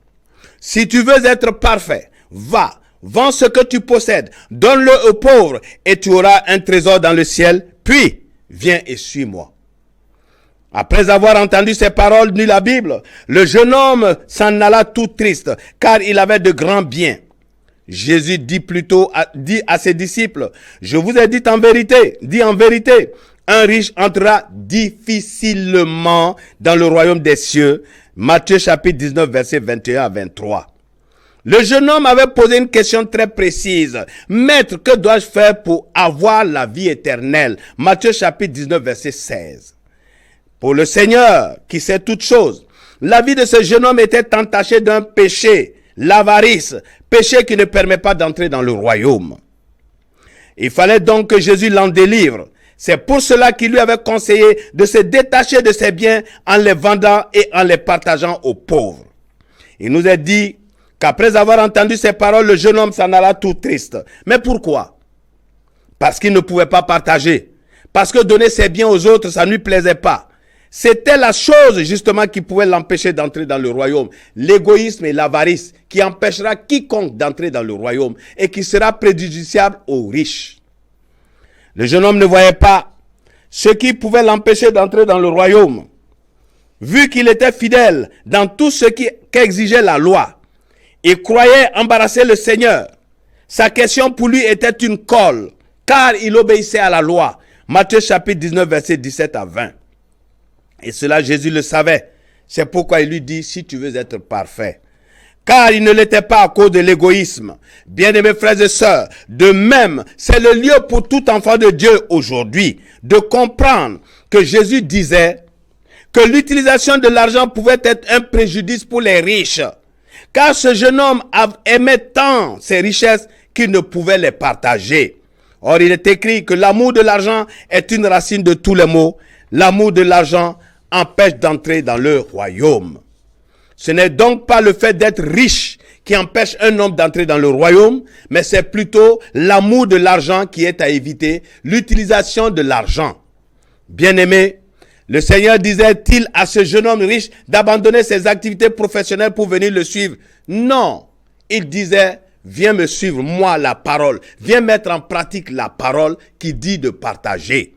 si tu veux être parfait, va, vends ce que tu possèdes, donne-le aux pauvres et tu auras un trésor dans le ciel, puis viens et suis-moi. Après avoir entendu ces paroles de la Bible, le jeune homme s'en alla tout triste, car il avait de grands biens. Jésus dit à ses disciples, je vous ai dit en vérité, un riche entrera difficilement dans le royaume des cieux. Matthieu chapitre 19, versets 21 à 23. Le jeune homme avait posé une question très précise. Maître, que dois-je faire pour avoir la vie éternelle? Matthieu chapitre 19, verset 16. Pour le Seigneur, qui sait toutes choses, la vie de ce jeune homme était entachée d'un péché, l'avarice, péché qui ne permet pas d'entrer dans le royaume. Il fallait donc que Jésus l'en délivre. C'est pour cela qu'il lui avait conseillé de se détacher de ses biens en les vendant et en les partageant aux pauvres. Il nous a dit qu'après avoir entendu ces paroles, le jeune homme s'en alla tout triste. Mais pourquoi? Parce qu'il ne pouvait pas partager. Parce que donner ses biens aux autres, ça ne lui plaisait pas. C'était la chose justement qui pouvait l'empêcher d'entrer dans le royaume. L'égoïsme et l'avarice qui empêchera quiconque d'entrer dans le royaume et qui sera préjudiciable aux riches. Le jeune homme ne voyait pas ce qui pouvait l'empêcher d'entrer dans le royaume. Vu qu'il était fidèle dans tout ce qu'exigeait la loi, il croyait embarrasser le Seigneur. Sa question pour lui était une colle, car il obéissait à la loi. Matthieu chapitre 19, versets 17 à 20. Et cela, Jésus le savait. C'est pourquoi il lui dit, si tu veux être parfait. Car il ne l'était pas à cause de l'égoïsme. Bien-aimés frères et sœurs, de même, c'est le lieu pour tout enfant de Dieu aujourd'hui de comprendre que Jésus disait que l'utilisation de l'argent pouvait être un préjudice pour les riches. Car ce jeune homme aimait tant ses richesses qu'il ne pouvait les partager. Or, il est écrit que l'amour de l'argent est une racine de tous les maux. L'amour de l'argent empêche d'entrer dans le royaume. Ce n'est donc pas le fait d'être riche qui empêche un homme d'entrer dans le royaume, mais c'est plutôt l'amour de l'argent qui est à éviter, l'utilisation de l'argent. Bien-aimé, le Seigneur disait-il à ce jeune homme riche d'abandonner ses activités professionnelles pour venir le suivre? Non, il disait, viens me suivre, moi la parole, viens mettre en pratique la parole qui dit de partager.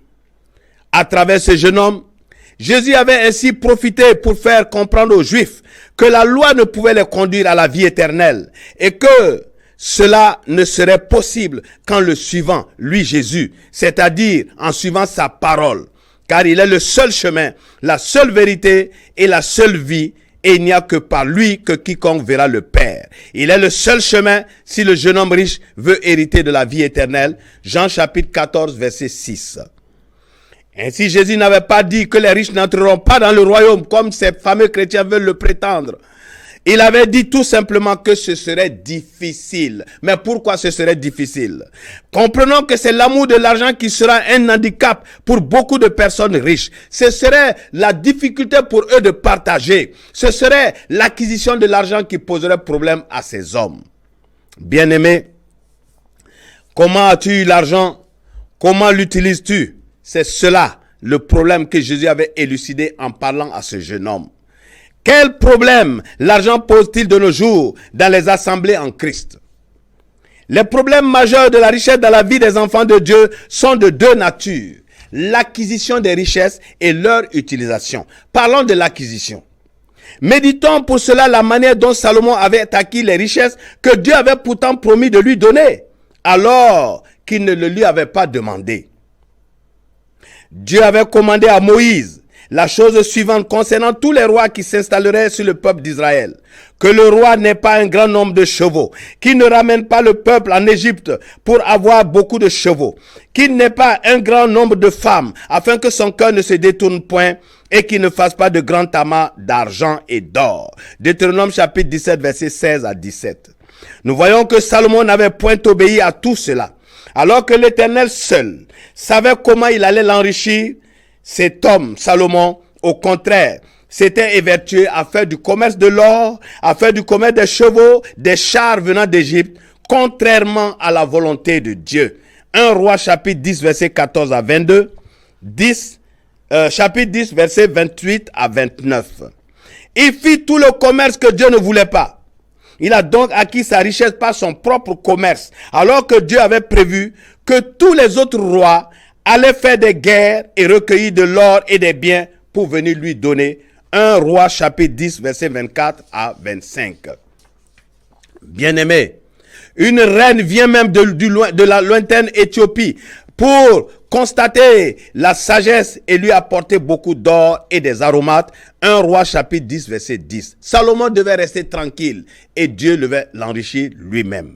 À travers ce jeune homme, Jésus avait ainsi profité pour faire comprendre aux Juifs que la loi ne pouvait les conduire à la vie éternelle et que cela ne serait possible qu'en le suivant, lui Jésus, c'est-à-dire en suivant sa parole, car il est le seul chemin, la seule vérité et la seule vie, et il n'y a que par lui que quiconque verra le Père. Il est le seul chemin si le jeune homme riche veut hériter de la vie éternelle. Jean chapitre 14, verset 6. Ainsi, Jésus n'avait pas dit que les riches n'entreront pas dans le royaume comme ces fameux chrétiens veulent le prétendre. Il avait dit tout simplement que ce serait difficile. Mais pourquoi ce serait difficile? Comprenons que c'est l'amour de l'argent qui sera un handicap pour beaucoup de personnes riches. Ce serait la difficulté pour eux de partager. Ce serait l'acquisition de l'argent qui poserait problème à ces hommes. Bien-aimé, comment as-tu eu l'argent? Comment l'utilises-tu? C'est cela le problème que Jésus avait élucidé en parlant à ce jeune homme. Quel problème l'argent pose-t-il de nos jours dans les assemblées en Christ? Les problèmes majeurs de la richesse dans la vie des enfants de Dieu sont de deux natures. L'acquisition des richesses et leur utilisation. Parlons de l'acquisition. Méditons pour cela la manière dont Salomon avait acquis les richesses que Dieu avait pourtant promis de lui donner, alors qu'il ne le lui avait pas demandé. Dieu avait commandé à Moïse la chose suivante concernant tous les rois qui s'installeraient sur le peuple d'Israël. Que le roi n'ait pas un grand nombre de chevaux, qu'il ne ramène pas le peuple en Égypte pour avoir beaucoup de chevaux, qu'il n'ait pas un grand nombre de femmes, afin que son cœur ne se détourne point et qu'il ne fasse pas de grands tamas d'argent et d'or. Deutéronome chapitre 17, versets 16 à 17. Nous voyons que Salomon n'avait point obéi à tout cela. Alors que l'Éternel seul savait comment il allait l'enrichir, cet homme, Salomon, au contraire, s'était évertué à faire du commerce de l'or, à faire du commerce des chevaux, des chars venant d'Égypte, contrairement à la volonté de Dieu. 1 Roi chapitre 10, verset 14 à 22, chapitre 10, verset 28 à 29. Il fit tout le commerce que Dieu ne voulait pas. Il a donc acquis sa richesse par son propre commerce, alors que Dieu avait prévu que tous les autres rois allaient faire des guerres et recueillir de l'or et des biens pour venir lui donner. 1 Roi chapitre 10, verset 24 à 25. Bien-aimé, une reine vient même de la lointaine Éthiopie pour constater la sagesse et lui apporter beaucoup d'or et des aromates. 1 Roi chapitre 10, verset 10. Salomon devait rester tranquille et Dieu devait l'enrichir lui-même.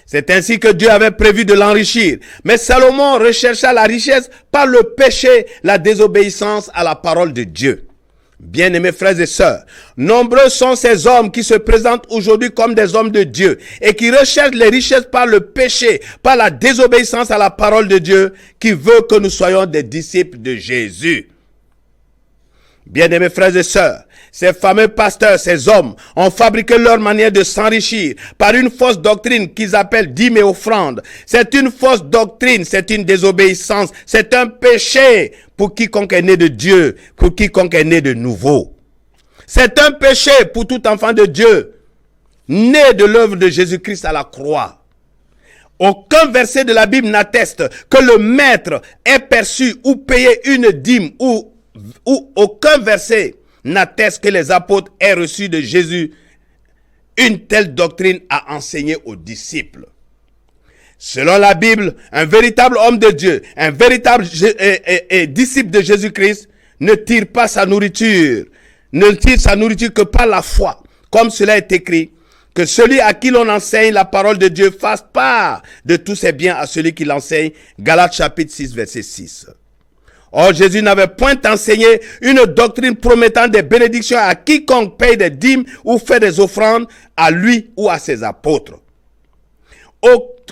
C'est ainsi que Dieu avait prévu de l'enrichir. Mais Salomon rechercha la richesse par le péché, la désobéissance à la parole de Dieu. Bien-aimés frères et sœurs, nombreux sont ces hommes qui se présentent aujourd'hui comme des hommes de Dieu et qui recherchent les richesses par le péché, par la désobéissance à la parole de Dieu, qui veut que nous soyons des disciples de Jésus. Bien-aimés frères et sœurs, ces fameux pasteurs, ces hommes, ont fabriqué leur manière de s'enrichir par une fausse doctrine qu'ils appellent dîmes et offrandes. C'est une fausse doctrine, c'est une désobéissance, c'est un péché pour quiconque est né de Dieu, pour quiconque est né de nouveau. C'est un péché pour tout enfant de Dieu, né de l'œuvre de Jésus-Christ à la croix. Aucun verset de la Bible n'atteste que le maître ait perçu ou payé une dîme ou aucun verset n'atteste que les apôtres aient reçu de Jésus une telle doctrine à enseigner aux disciples. Selon la Bible, un véritable homme de Dieu, un véritable disciple de Jésus-Christ ne tire pas sa nourriture, ne tire sa nourriture que par la foi, comme cela est écrit, que celui à qui l'on enseigne la parole de Dieu fasse part de tous ses biens à celui qui l'enseigne. Galates chapitre 6, verset 6. Or, Jésus n'avait point enseigné une doctrine promettant des bénédictions à quiconque paye des dîmes ou fait des offrandes à lui ou à ses apôtres.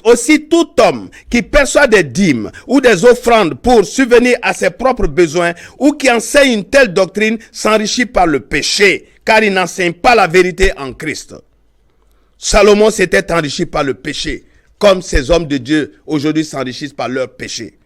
Aussi, tout homme qui perçoit des dîmes ou des offrandes pour subvenir à ses propres besoins ou qui enseigne une telle doctrine s'enrichit par le péché, car il n'enseigne pas la vérité en Christ. Salomon s'était enrichi par le péché, comme ces hommes de Dieu aujourd'hui s'enrichissent par leur péché.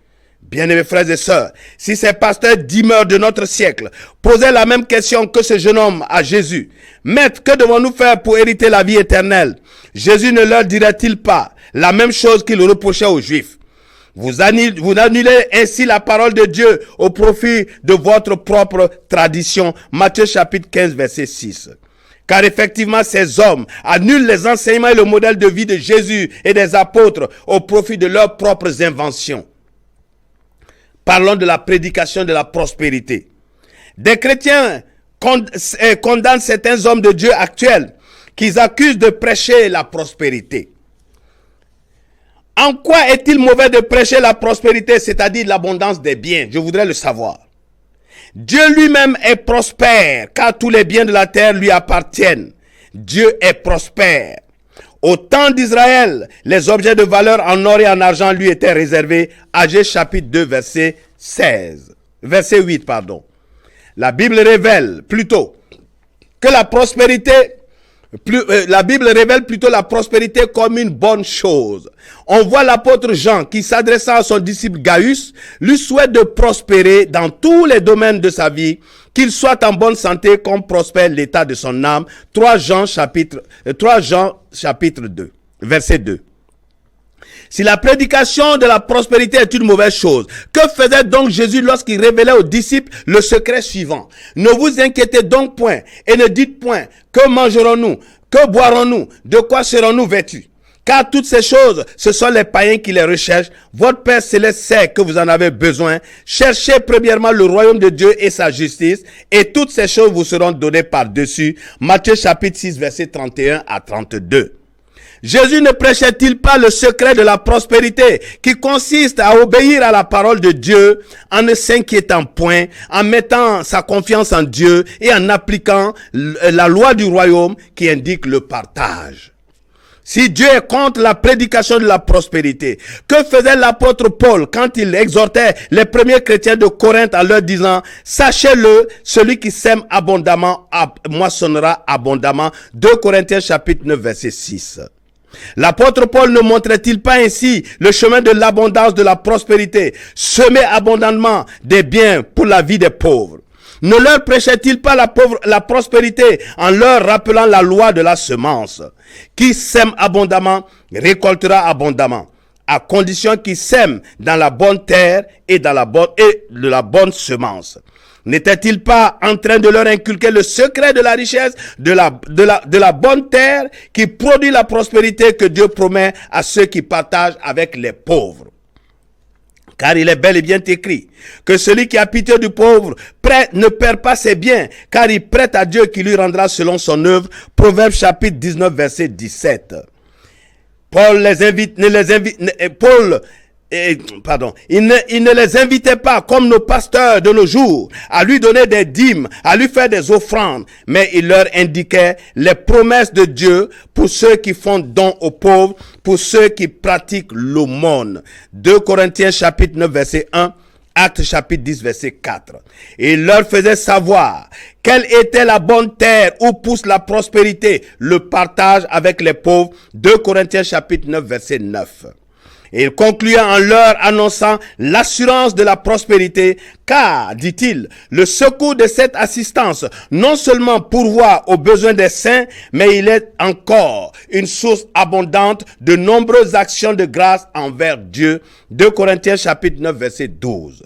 Bien-aimés frères et sœurs, si ces pasteurs dîmeurs de notre siècle posaient la même question que ce jeune homme à Jésus, « Maître, que devons-nous faire pour hériter la vie éternelle ?» Jésus ne leur dirait-il pas la même chose qu'il reprochait aux Juifs? Vous annulez ainsi la parole de Dieu au profit de votre propre tradition. Matthieu chapitre 15, verset 6. Car effectivement, ces hommes annulent les enseignements et le modèle de vie de Jésus et des apôtres au profit de leurs propres inventions. Parlons de la prédication de la prospérité. Des chrétiens condamnent certains hommes de Dieu actuels qu'ils accusent de prêcher la prospérité. En quoi est-il mauvais de prêcher la prospérité, c'est-à-dire l'abondance des biens? Je voudrais le savoir. Dieu lui-même est prospère, car tous les biens de la terre lui appartiennent. Dieu est prospère. Au temps d'Israël, les objets de valeur en or et en argent lui étaient réservés. Agé chapitre 2, verset 8. La Bible révèle plutôt que la prospérité La Bible révèle plutôt la prospérité comme une bonne chose. On voit l'apôtre Jean qui, s'adressant à son disciple Gaius, lui souhaite de prospérer dans tous les domaines de sa vie, qu'il soit en bonne santé comme prospère l'état de son âme. 3 Jean chapitre 2, verset 2. Si la prédication de la prospérité est une mauvaise chose, que faisait donc Jésus lorsqu'il révélait aux disciples le secret suivant? Ne vous inquiétez donc point et ne dites point, que mangerons-nous, que boirons-nous, de quoi serons-nous vêtus? Car toutes ces choses, ce sont les païens qui les recherchent. Votre Père Céleste sait que vous en avez besoin. Cherchez premièrement le royaume de Dieu et sa justice, et toutes ces choses vous seront données par-dessus. Matthieu chapitre 6, verset 31 à 32. Jésus ne prêchait-il pas le secret de la prospérité qui consiste à obéir à la parole de Dieu en ne s'inquiétant point, en mettant sa confiance en Dieu et en appliquant la loi du royaume qui indique le partage? Si Dieu est contre la prédication de la prospérité, que faisait l'apôtre Paul quand il exhortait les premiers chrétiens de Corinthe en leur disant « Sachez-le, celui qui sème abondamment moissonnera abondamment » 2 Corinthiens chapitre 9 verset 6. L'apôtre Paul ne montrait-il pas ainsi le chemin de l'abondance de la prospérité, semer abondamment des biens pour la vie des pauvres? Ne leur prêchait-il pas la prospérité en leur rappelant la loi de la semence? Qui sème abondamment récoltera abondamment, à condition qu'il sème dans la bonne terre et de la bonne semence. N'était-il pas en train de leur inculquer le secret de la richesse de la bonne terre qui produit la prospérité que Dieu promet à ceux qui partagent avec les pauvres? Car il est bel et bien écrit que celui qui a pitié du pauvre ne perd pas ses biens, car il prête à Dieu qui lui rendra selon son œuvre. Proverbe chapitre 19 verset 17. Il ne les invitait pas comme nos pasteurs de nos jours à lui donner des dîmes, à lui faire des offrandes, mais il leur indiquait les promesses de Dieu pour ceux qui font don aux pauvres, pour ceux qui pratiquent l'aumône. 2 Corinthiens chapitre 9 verset 1, Actes chapitre 10 verset 4. Et il leur faisait savoir quelle était la bonne terre où pousse la prospérité, le partage avec les pauvres. 2 Corinthiens chapitre 9 verset 9. Et il concluait en leur annonçant l'assurance de la prospérité, car, dit-il, le secours de cette assistance non seulement pourvoit aux besoins des saints, mais il est encore une source abondante de nombreuses actions de grâce envers Dieu. 2 Corinthiens chapitre 9 verset 12.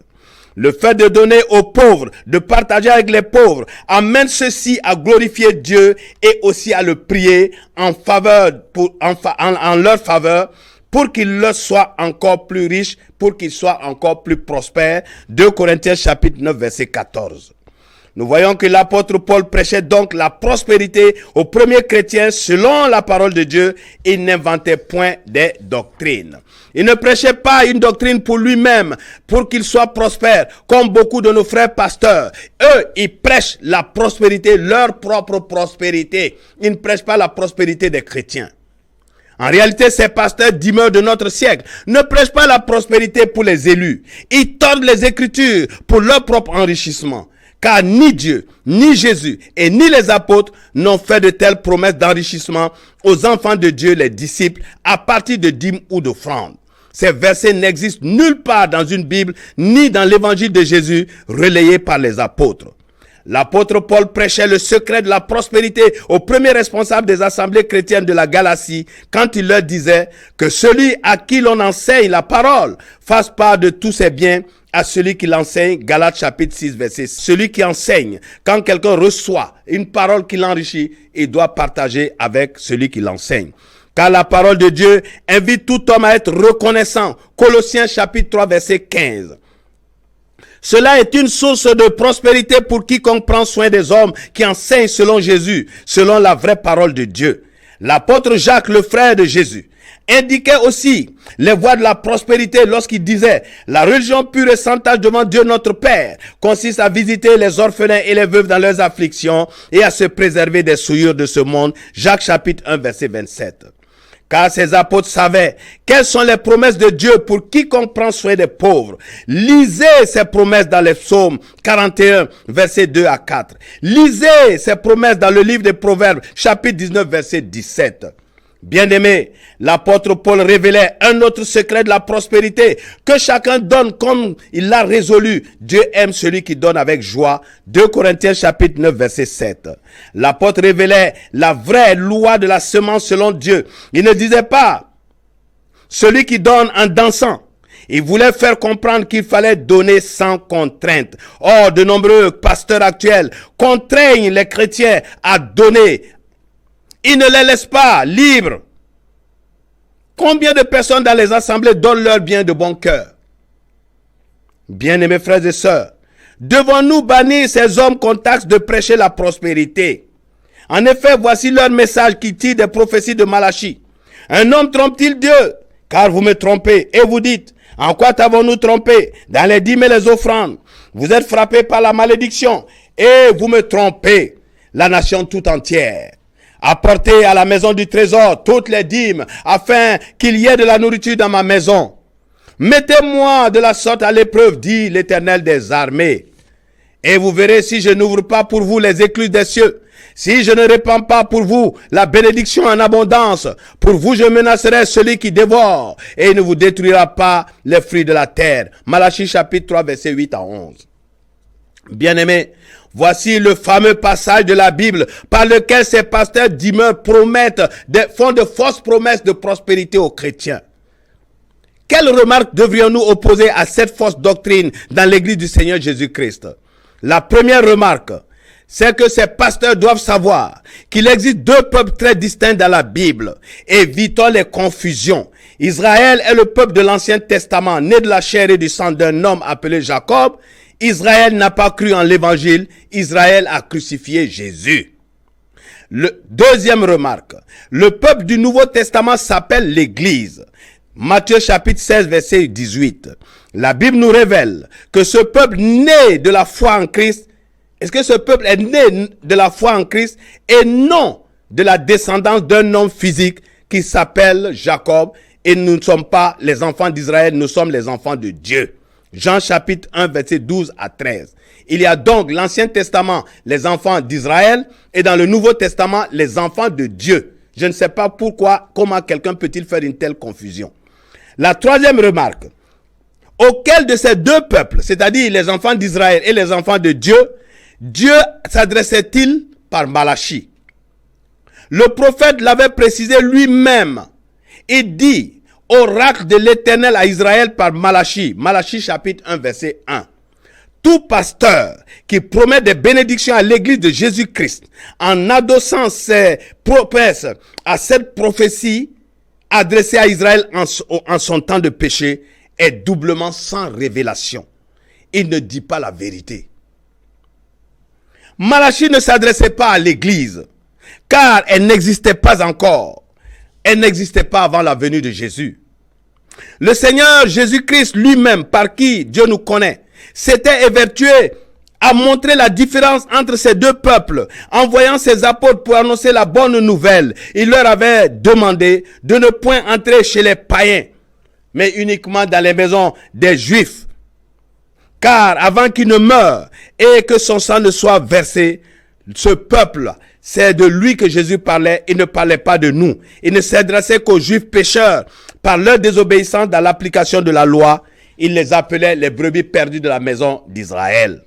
Le fait de donner aux pauvres, de partager avec les pauvres, amène ceux-ci à glorifier Dieu et aussi à le prier en leur faveur, pour qu'il leur soit encore plus riche, pour qu'il soit encore plus prospère. 2 Corinthiens chapitre 9 verset 14. Nous voyons que l'apôtre Paul prêchait donc la prospérité aux premiers chrétiens selon la parole de Dieu. Il n'inventait point des doctrines. Il ne prêchait pas une doctrine pour lui-même, pour qu'il soit prospère, comme beaucoup de nos frères pasteurs. Eux, ils prêchent la prospérité, leur propre prospérité. Ils ne prêchent pas la prospérité des chrétiens. En réalité, ces pasteurs d'humeur de notre siècle ne prêchent pas la prospérité pour les élus. Ils tordent les Écritures pour leur propre enrichissement. Car ni Dieu, ni Jésus et ni les apôtres n'ont fait de telles promesses d'enrichissement aux enfants de Dieu, les disciples, à partir de dîmes ou d'offrandes. Ces versets n'existent nulle part dans une Bible, ni dans l'évangile de Jésus relayé par les apôtres. L'apôtre Paul prêchait le secret de la prospérité aux premiers responsables des assemblées chrétiennes de la Galatie quand il leur disait que celui à qui l'on enseigne la parole fasse part de tous ses biens à celui qui l'enseigne. Galates chapitre 6 verset 6. Celui qui enseigne, quand quelqu'un reçoit une parole qui l'enrichit, il doit partager avec celui qui l'enseigne. Car la parole de Dieu invite tout homme à être reconnaissant. Colossiens chapitre 3 verset 15. Cela est une source de prospérité pour quiconque prend soin des hommes qui enseignent selon Jésus, selon la vraie parole de Dieu. L'apôtre Jacques, le frère de Jésus, indiquait aussi les voies de la prospérité lorsqu'il disait « La religion pure et sans tache devant Dieu notre Père consiste à visiter les orphelins et les veuves dans leurs afflictions et à se préserver des souillures de ce monde. » Jacques chapitre 1 verset 27. car ces apôtres savaient quelles sont les promesses de Dieu pour quiconque prend soin des pauvres. Lisez ces promesses dans les psaumes 41, versets 2 à 4. Lisez ces promesses dans le livre des Proverbes, chapitre 19, verset 17. Bien-aimés, l'apôtre Paul révélait un autre secret de la prospérité, que chacun donne comme il l'a résolu. Dieu aime celui qui donne avec joie. 2 Corinthiens chapitre 9 verset 7. L'apôtre révélait la vraie loi de la semence selon Dieu. Il ne disait pas celui qui donne en dansant. Il voulait faire comprendre qu'il fallait donner sans contrainte. Or, de nombreux pasteurs actuels contraignent les chrétiens à donner. Ils ne les laissent pas libres. Combien de personnes dans les assemblées donnent leur bien de bon cœur? Bien-aimés frères et sœurs, devons-nous bannir ces hommes qu'on taxe de prêcher la prospérité? En effet, voici leur message qui tire des prophéties de Malachie. Un homme trompe-t-il Dieu? Car vous me trompez et vous dites, en quoi t'avons-nous trompé? Dans les dîmes et les offrandes. Vous êtes frappés par la malédiction et vous me trompez, la nation tout entière. Apportez à la maison du trésor toutes les dîmes, afin qu'il y ait de la nourriture dans ma maison. Mettez-moi de la sorte à l'épreuve, dit l'Éternel des armées. Et vous verrez si je n'ouvre pas pour vous les écluses des cieux, si je ne répands pas pour vous la bénédiction en abondance, pour vous je menacerai celui qui dévore, et il ne vous détruira pas les fruits de la terre. Malachie chapitre 3, versets 8 à 11. Bien-aimés, voici le fameux passage de la Bible par lequel ces pasteurs d'immeubles font de fausses promesses de prospérité aux chrétiens. Quelle remarque devrions-nous opposer à cette fausse doctrine dans l'église du Seigneur Jésus-Christ? La première remarque, c'est que ces pasteurs doivent savoir qu'il existe deux peuples très distincts dans la Bible. Évitons les confusions. Israël est le peuple de l'Ancien Testament, né de la chair et du sang d'un homme appelé Jacob. Israël n'a pas cru en l'évangile, Israël a crucifié Jésus. Deuxième remarque, le peuple du Nouveau Testament s'appelle l'Église. Matthieu chapitre 16 verset 18. La Bible nous révèle que ce peuple né de la foi en Christ, est-ce que ce peuple est né de la foi en Christ et non de la descendance d'un homme physique qui s'appelle Jacob, et nous ne sommes pas les enfants d'Israël, nous sommes les enfants de Dieu. Jean chapitre 1 verset 12 à 13. Il y a donc l'Ancien Testament, les enfants d'Israël, et dans le Nouveau Testament, les enfants de Dieu. Je ne sais pas pourquoi, comment quelqu'un peut-il faire une telle confusion. La troisième remarque, auquel de ces deux peuples, c'est-à-dire les enfants d'Israël et les enfants de Dieu, Dieu s'adressait-il par Malachie? Le prophète l'avait précisé lui-même. Il dit, oracle de l'Éternel à Israël par Malachie. Malachie chapitre 1 verset 1. Tout pasteur qui promet des bénédictions à l'église de Jésus-Christ en adossant ses promesses à cette prophétie adressée à Israël en son temps de péché est doublement sans révélation. Il ne dit pas la vérité. Malachie ne s'adressait pas à l'église car elle n'existait pas encore. Elle n'existait pas avant la venue de Jésus. Le Seigneur Jésus-Christ lui-même, par qui Dieu nous connaît, s'était évertué à montrer la différence entre ces deux peuples. Envoyant ses apôtres pour annoncer la bonne nouvelle, il leur avait demandé de ne point entrer chez les païens, mais uniquement dans les maisons des Juifs. Car avant qu'il ne meure et que son sang ne soit versé, ce peuple, c'est de lui que Jésus parlait, il ne parlait pas de nous. Il ne s'adressait qu'aux Juifs pécheurs. Par leur désobéissance dans l'application de la loi, il les appelait les brebis perdues de la maison d'Israël.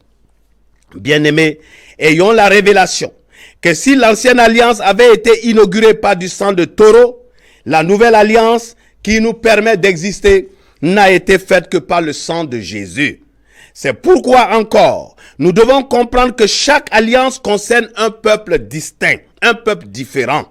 Bien-aimés, ayons la révélation que si l'ancienne alliance avait été inaugurée par du sang de taureau, la nouvelle alliance qui nous permet d'exister n'a été faite que par le sang de Jésus. C'est pourquoi encore, nous devons comprendre que chaque alliance concerne un peuple distinct, un peuple différent.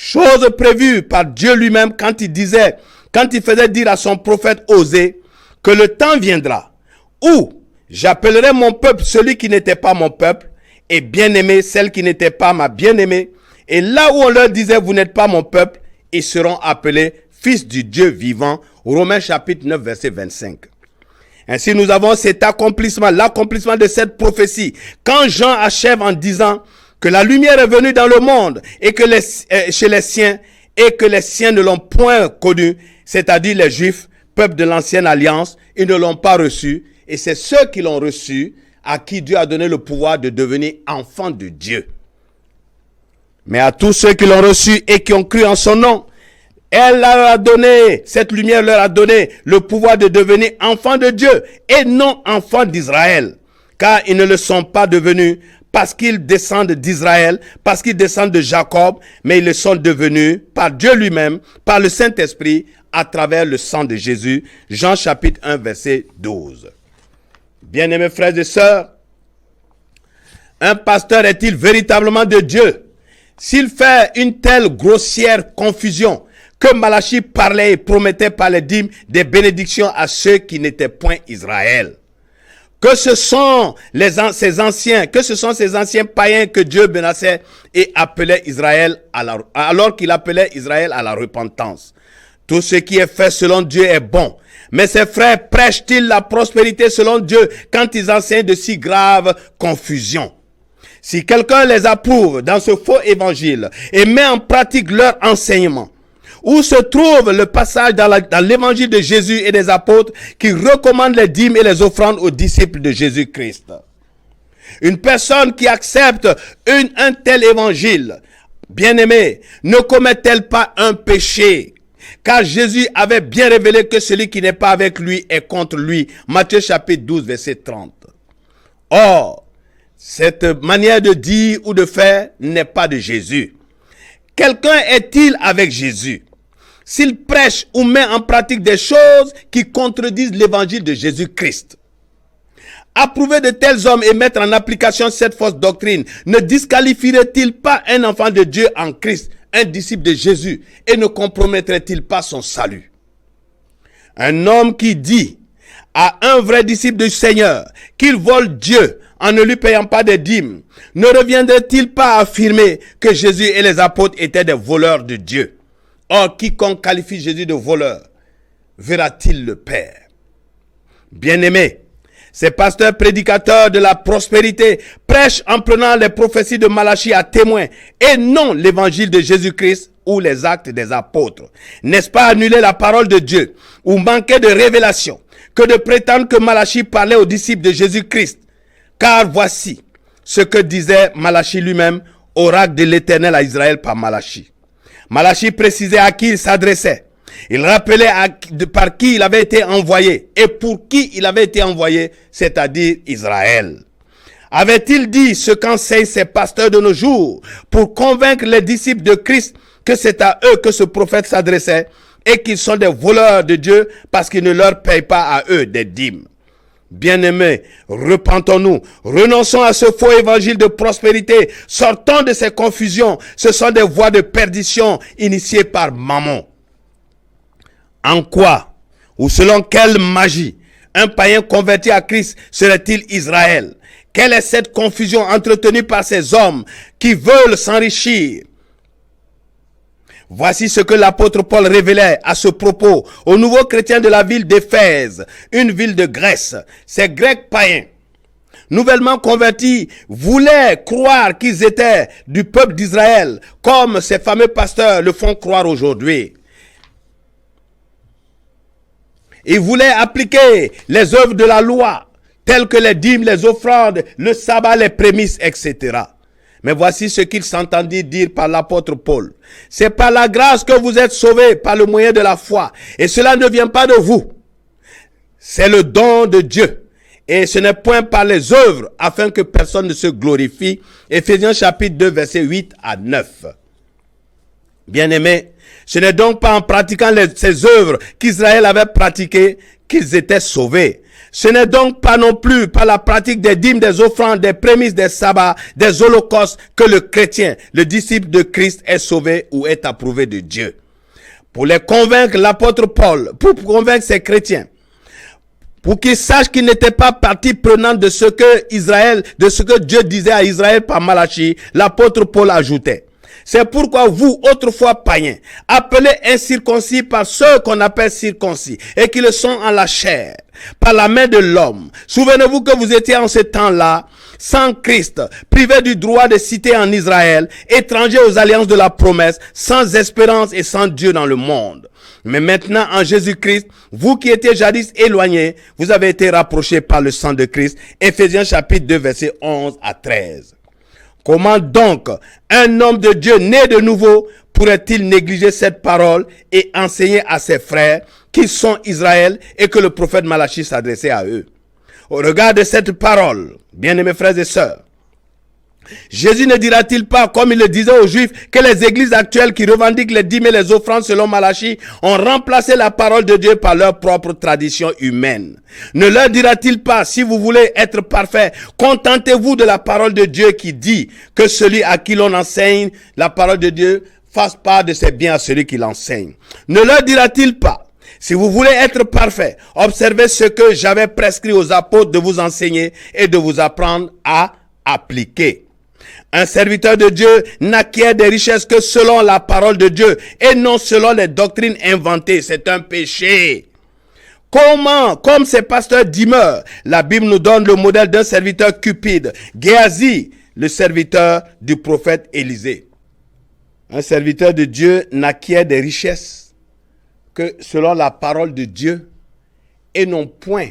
Chose prévue par Dieu lui-même quand il faisait dire à son prophète Osée que le temps viendra où j'appellerai mon peuple celui qui n'était pas mon peuple et bien-aimé celle qui n'était pas ma bien-aimée. Et là où on leur disait vous n'êtes pas mon peuple, ils seront appelés fils du Dieu vivant. Romains chapitre 9 verset 25. Ainsi nous avons cet accomplissement, l'accomplissement de cette prophétie. Quand Jean achève en disant que la lumière est venue dans le monde et que chez les siens, et que les siens ne l'ont point connu, c'est-à-dire les Juifs, peuple de l'ancienne alliance, ils ne l'ont pas reçu, et c'est ceux qui l'ont reçu à qui Dieu a donné le pouvoir de devenir enfants de Dieu. Mais à tous ceux qui l'ont reçu et qui ont cru en son nom, elle leur a donné, cette lumière leur a donné le pouvoir de devenir enfants de Dieu et non enfants d'Israël. Car ils ne le sont pas devenus parce qu'ils descendent d'Israël, parce qu'ils descendent de Jacob, mais ils le sont devenus par Dieu lui-même, par le Saint-Esprit, à travers le sang de Jésus. Jean chapitre 1, verset 12. Bien-aimés frères et sœurs, un pasteur est-il véritablement de Dieu s'il fait une telle grossière confusion que Malachie parlait et promettait par les dîmes des bénédictions à ceux qui n'étaient point Israël? Que ce sont ces anciens païens que Dieu menaçait et appelait Israël alors qu'il appelait Israël à la repentance. Tout ce qui est fait selon Dieu est bon. Mais ces frères prêchent-ils la prospérité selon Dieu quand ils enseignent de si graves confusions? Si quelqu'un les approuve dans ce faux évangile et met en pratique leur enseignement, où se trouve le passage dans l'évangile de Jésus et des apôtres qui recommande les dîmes et les offrandes aux disciples de Jésus-Christ? Une personne qui accepte un tel évangile, bien-aimé, ne commet-elle pas un péché? Car Jésus avait bien révélé que celui qui n'est pas avec lui est contre lui. Matthieu chapitre 12, verset 30. Or, cette manière de dire ou de faire n'est pas de Jésus. Quelqu'un est-il avec Jésus s'il prêche ou met en pratique des choses qui contredisent l'évangile de Jésus-Christ? Approuver de tels hommes et mettre en application cette fausse doctrine ne disqualifierait-il pas un enfant de Dieu en Christ, un disciple de Jésus, et ne compromettrait-il pas son salut? Un homme qui dit à un vrai disciple du Seigneur qu'il vole Dieu en ne lui payant pas des dîmes, ne reviendrait-il pas à affirmer que Jésus et les apôtres étaient des voleurs de Dieu? Or, quiconque qualifie Jésus de voleur, verra-t-il le Père? Bien-aimés, ces pasteurs prédicateurs de la prospérité prêchent en prenant les prophéties de Malachie à témoin et non l'évangile de Jésus-Christ ou les actes des apôtres. N'est-ce pas annuler la parole de Dieu ou manquer de révélation que de prétendre que Malachie parlait aux disciples de Jésus-Christ? Car voici ce que disait Malachie lui-même, oracle de l'Éternel à Israël par Malachie. Malachie précisait à qui il s'adressait. Il rappelait par qui il avait été envoyé et pour qui il avait été envoyé, c'est-à-dire Israël. Avait-il dit ce qu'enseignent ces pasteurs de nos jours pour convaincre les disciples de Christ que c'est à eux que ce prophète s'adressait et qu'ils sont des voleurs de Dieu parce qu'ils ne leur payent pas à eux des dîmes? Bien-aimés, repentons-nous, renonçons à ce faux évangile de prospérité, sortons de ces confusions. Ce sont des voies de perdition initiées par Mammon. En quoi ou selon quelle magie un païen converti à Christ serait-il Israël? Quelle est cette confusion entretenue par ces hommes qui veulent s'enrichir? Voici ce que l'apôtre Paul révélait à ce propos aux nouveaux chrétiens de la ville d'Éphèse, une ville de Grèce. Ces Grecs païens, nouvellement convertis, voulaient croire qu'ils étaient du peuple d'Israël, comme ces fameux pasteurs le font croire aujourd'hui. Ils voulaient appliquer les œuvres de la loi, telles que les dîmes, les offrandes, le sabbat, les prémices, etc. Mais voici ce qu'il s'entendit dire par l'apôtre Paul. C'est par la grâce que vous êtes sauvés par le moyen de la foi. Et cela ne vient pas de vous. C'est le don de Dieu. Et ce n'est point par les œuvres afin que personne ne se glorifie. Éphésiens chapitre 2 versets 8 à 9. Bien-aimés, ce n'est donc pas en pratiquant ces œuvres qu'Israël avait pratiquées qu'ils étaient sauvés. Ce n'est donc pas non plus par la pratique des dîmes, des offrandes, des prémices, des sabbats, des holocaustes que le chrétien, le disciple de Christ est sauvé ou est approuvé de Dieu. Pour les convaincre, l'apôtre Paul, pour convaincre ces chrétiens, pour qu'ils sachent qu'ils n'étaient pas partie prenante de ce que Dieu disait à Israël par Malachie, l'apôtre Paul ajoutait: c'est pourquoi vous, autrefois païens, appelés incirconcis par ceux qu'on appelle circoncis, et qui le sont en la chair, par la main de l'homme. Souvenez-vous que vous étiez en ce temps-là, sans Christ, privés du droit de cité en Israël, étrangers aux alliances de la promesse, sans espérance et sans Dieu dans le monde. Mais maintenant, en Jésus-Christ, vous qui étiez jadis éloignés, vous avez été rapprochés par le sang de Christ. Éphésiens chapitre 2, versets 11 à 13. Comment donc un homme de Dieu né de nouveau pourrait-il négliger cette parole et enseigner à ses frères qui sont Israël et que le prophète Malachie s'adressait à eux? Au regard de cette parole, bien-aimés frères et sœurs, Jésus ne dira-t-il pas, comme il le disait aux Juifs, que les églises actuelles qui revendiquent les dîmes et les offrandes selon Malachie ont remplacé la parole de Dieu par leur propre tradition humaine? Ne leur dira-t-il pas, si vous voulez être parfait, contentez-vous de la parole de Dieu qui dit que celui à qui l'on enseigne la parole de Dieu fasse part de ses biens à celui qui l'enseigne? Ne leur dira-t-il pas, si vous voulez être parfait, observez ce que j'avais prescrit aux apôtres de vous enseigner et de vous apprendre à appliquer? Un serviteur de Dieu n'acquiert des richesses que selon la parole de Dieu et non selon les doctrines inventées. C'est un péché. Comment, comme ces pasteurs dîmeurs, la Bible nous donne le modèle d'un serviteur cupide, Géasi, le serviteur du prophète Élisée. Un serviteur de Dieu n'acquiert des richesses que selon la parole de Dieu et non point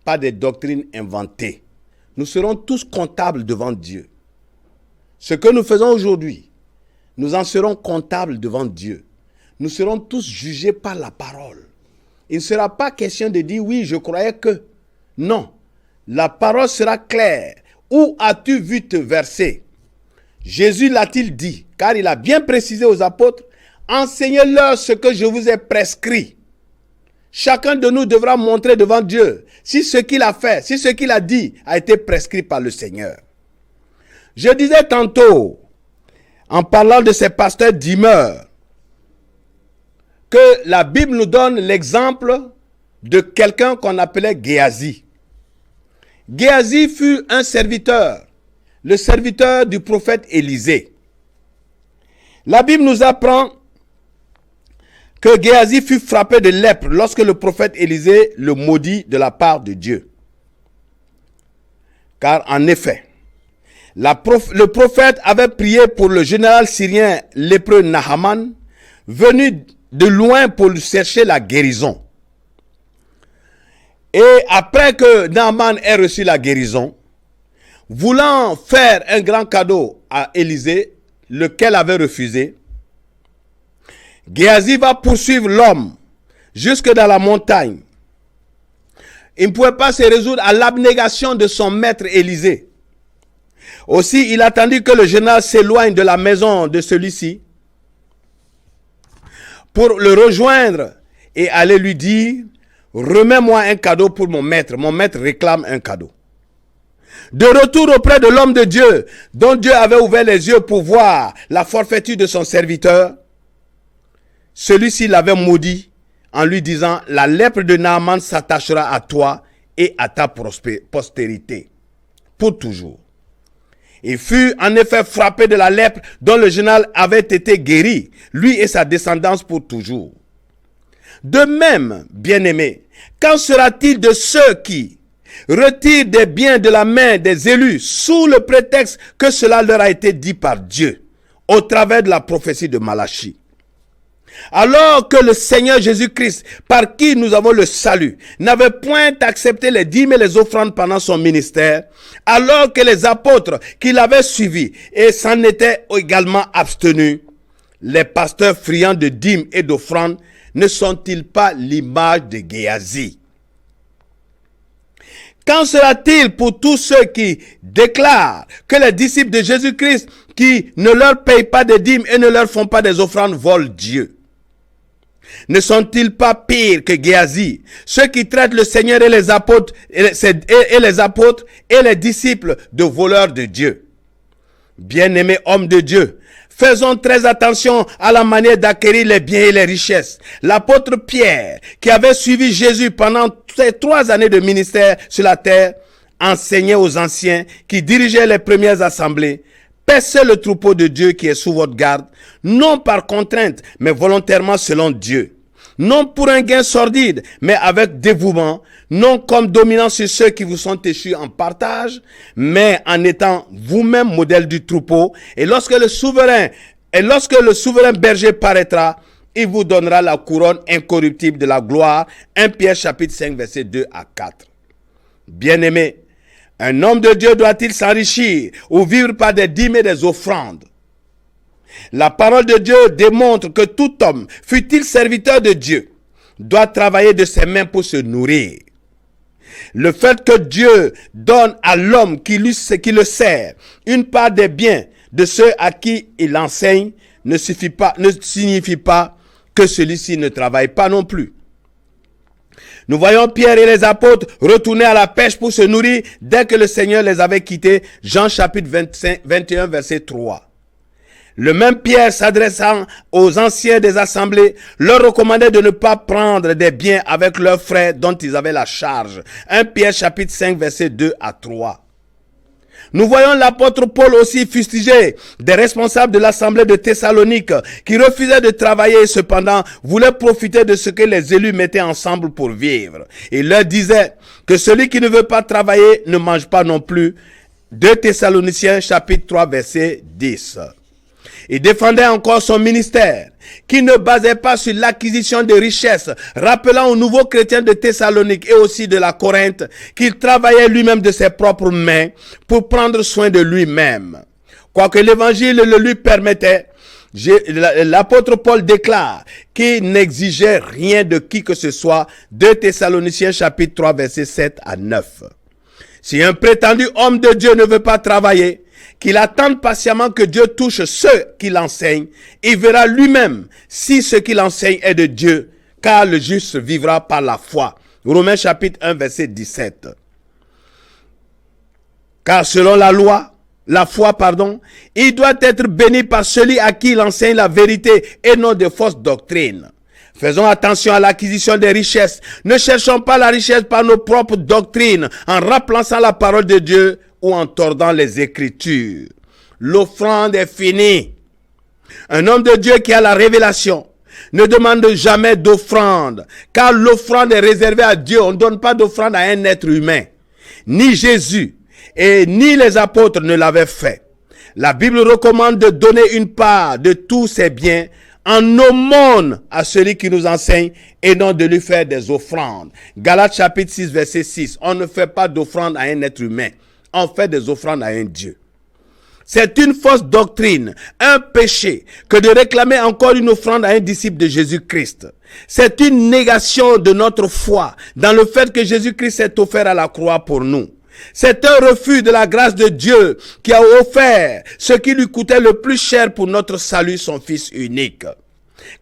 par des doctrines inventées. Nous serons tous comptables devant Dieu. Ce que nous faisons aujourd'hui, nous en serons comptables devant Dieu. Nous serons tous jugés par la parole. Il ne sera pas question de dire, oui, je croyais que. Non, la parole sera claire. Où as-tu vu te verser? Jésus l'a-t-il dit? Car il a bien précisé aux apôtres, enseignez-leur ce que je vous ai prescrit. Chacun de nous devra montrer devant Dieu si ce qu'il a fait, si ce qu'il a dit a été prescrit par le Seigneur. Je disais tantôt, en parlant de ces pasteurs dîmeurs, que la Bible nous donne l'exemple de quelqu'un qu'on appelait Géasi. Géasi fut un serviteur, le serviteur du prophète Élisée. La Bible nous apprend que Géasi fut frappé de lèpre lorsque le prophète Élisée le maudit de la part de Dieu. Car en effet, le prophète avait prié pour le général syrien lépreux Naaman, venu de loin pour lui chercher la guérison. Et après que Naaman ait reçu la guérison, voulant faire un grand cadeau à Élisée, lequel avait refusé, Géasi va poursuivre l'homme jusque dans la montagne. Il ne pouvait pas se résoudre à l'abnégation de son maître Élisée. Aussi, il attendit que le général s'éloigne de la maison de celui-ci pour le rejoindre et aller lui dire, remets-moi un cadeau pour mon maître réclame un cadeau. De retour auprès de l'homme de Dieu, dont Dieu avait ouvert les yeux pour voir la forfaiture de son serviteur, celui-ci l'avait maudit en lui disant, la lèpre de Naaman s'attachera à toi et à ta postérité pour toujours. Il fut en effet frappé de la lèpre dont le général avait été guéri, lui et sa descendance pour toujours. De même, bien-aimés, qu'en sera-t-il de ceux qui retirent des biens de la main des élus sous le prétexte que cela leur a été dit par Dieu, au travers de la prophétie de Malachie? Alors que le Seigneur Jésus-Christ, par qui nous avons le salut, n'avait point accepté les dîmes et les offrandes pendant son ministère, alors que les apôtres qui l'avaient suivi et s'en étaient également abstenus, les pasteurs friands de dîmes et d'offrandes ne sont-ils pas l'image de Géasi? Qu'en sera-t-il pour tous ceux qui déclarent que les disciples de Jésus-Christ qui ne leur payent pas de dîmes et ne leur font pas des offrandes volent Dieu? Ne sont-ils pas pires que Géasi, ceux qui traitent le Seigneur et les apôtres et les disciples de voleurs de Dieu? Bien-aimés hommes de Dieu, faisons très attention à la manière d'acquérir les biens et les richesses. L'apôtre Pierre, qui avait suivi Jésus pendant ces 3 années de ministère sur la terre, enseignait aux anciens qui dirigeaient les premières assemblées: paissez le troupeau de Dieu qui est sous votre garde, non par contrainte, mais volontairement selon Dieu. non pour un gain sordide, mais avec dévouement, non comme dominant sur ceux qui vous sont échus en partage, mais en étant vous-même modèle du troupeau. Et lorsque le souverain berger paraîtra, il vous donnera la couronne incorruptible de la gloire. 1 Pierre chapitre 5 versets 2 à 4. Bien-aimé, un homme de Dieu doit-il s'enrichir ou vivre par des dîmes et des offrandes? La parole de Dieu démontre que tout homme, fût-il serviteur de Dieu, doit travailler de ses mains pour se nourrir. Le fait que Dieu donne à l'homme qui le sert une part des biens de ceux à qui il enseigne ne signifie pas que celui-ci ne travaille pas non plus. Nous voyons Pierre et les apôtres retourner à la pêche pour se nourrir dès que le Seigneur les avait quittés. Jean chapitre 21 verset 3. Le même Pierre, s'adressant aux anciens des assemblées, leur recommandait de ne pas prendre des biens avec leurs frères dont ils avaient la charge. 1 Pierre chapitre 5 verset 2 à 3. Nous voyons l'apôtre Paul aussi fustiger des responsables de l'assemblée de Thessalonique qui refusaient de travailler et cependant voulaient profiter de ce que les élus mettaient ensemble pour vivre. Il leur disait que celui qui ne veut pas travailler ne mange pas non plus. 2 Thessaloniciens chapitre 3 verset 10. Il défendait encore son ministère, qui ne basait pas sur l'acquisition de richesses, rappelant aux nouveaux chrétiens de Thessalonique et aussi de la Corinthe qu'il travaillait lui-même de ses propres mains pour prendre soin de lui-même. Quoique l'évangile le lui permettait, l'apôtre Paul déclare qu'il n'exigeait rien de qui que ce soit. 2 Thessaloniciens chapitre 3 versets 7 à 9. Si un prétendu homme de Dieu ne veut pas travailler, qu'il attende patiemment que Dieu touche ceux qu'il enseigne, il verra lui-même si ce qu'il enseigne est de Dieu, car le juste vivra par la foi. Romains chapitre 1 verset 17. Car selon la foi, il doit être béni par celui à qui il enseigne la vérité et non de fausses doctrines. Faisons attention à l'acquisition des richesses. Ne cherchons pas la richesse par nos propres doctrines, en remplaçant la parole de Dieu ou en tordant les Écritures. L'offrande est finie. Un homme de Dieu qui a la révélation ne demande jamais d'offrande, car l'offrande est réservée à Dieu. On ne donne pas d'offrande à un être humain. Ni Jésus et ni les apôtres ne l'avaient fait. La Bible recommande de donner une part de tous ses biens en aumône à celui qui nous enseigne et non de lui faire des offrandes. Galates chapitre 6 verset 6. On ne fait pas d'offrande à un être humain. On fait des offrandes à un Dieu. C'est une fausse doctrine, un péché, que de réclamer encore une offrande à un disciple de Jésus-Christ. C'est une négation de notre foi dans le fait que Jésus-Christ s'est offert à la croix pour nous. C'est un refus de la grâce de Dieu qui a offert ce qui lui coûtait le plus cher pour notre salut, son Fils unique.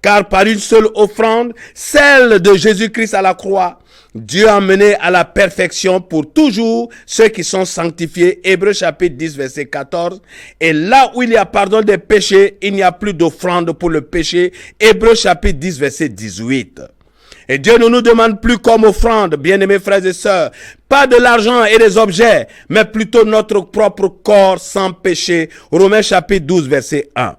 Car par une seule offrande, celle de Jésus-Christ à la croix, Dieu a mené à la perfection pour toujours ceux qui sont sanctifiés. Hébreux chapitre 10 verset 14. Et là où il y a pardon des péchés, il n'y a plus d'offrande pour le péché. Hébreux chapitre 10 verset 18. Et Dieu ne nous demande plus comme offrande, bien-aimés frères et sœurs, pas de l'argent et des objets, mais plutôt notre propre corps sans péché. Romains chapitre 12 verset 1.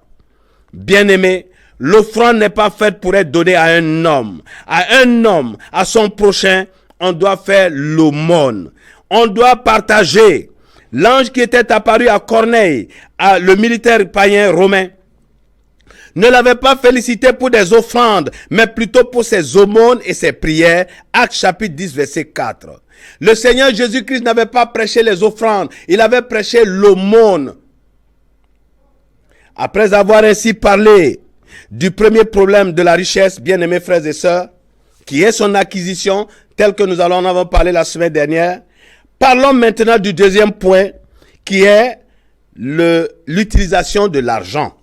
Bien-aimés, l'offrande n'est pas faite pour être donnée à un homme. À son prochain, on doit faire l'aumône. On doit partager. L'ange qui était apparu à Corneille, le militaire païen romain, ne l'avait pas félicité pour des offrandes, mais plutôt pour ses aumônes et ses prières. Actes chapitre 10 verset 4. Le Seigneur Jésus-Christ n'avait pas prêché les offrandes, il avait prêché l'aumône. Après avoir ainsi parlé du premier problème de la richesse, bien-aimés frères et sœurs, qui est son acquisition, tel que nous en avons parlé la semaine dernière, parlons maintenant du deuxième point, qui est l'utilisation de l'argent.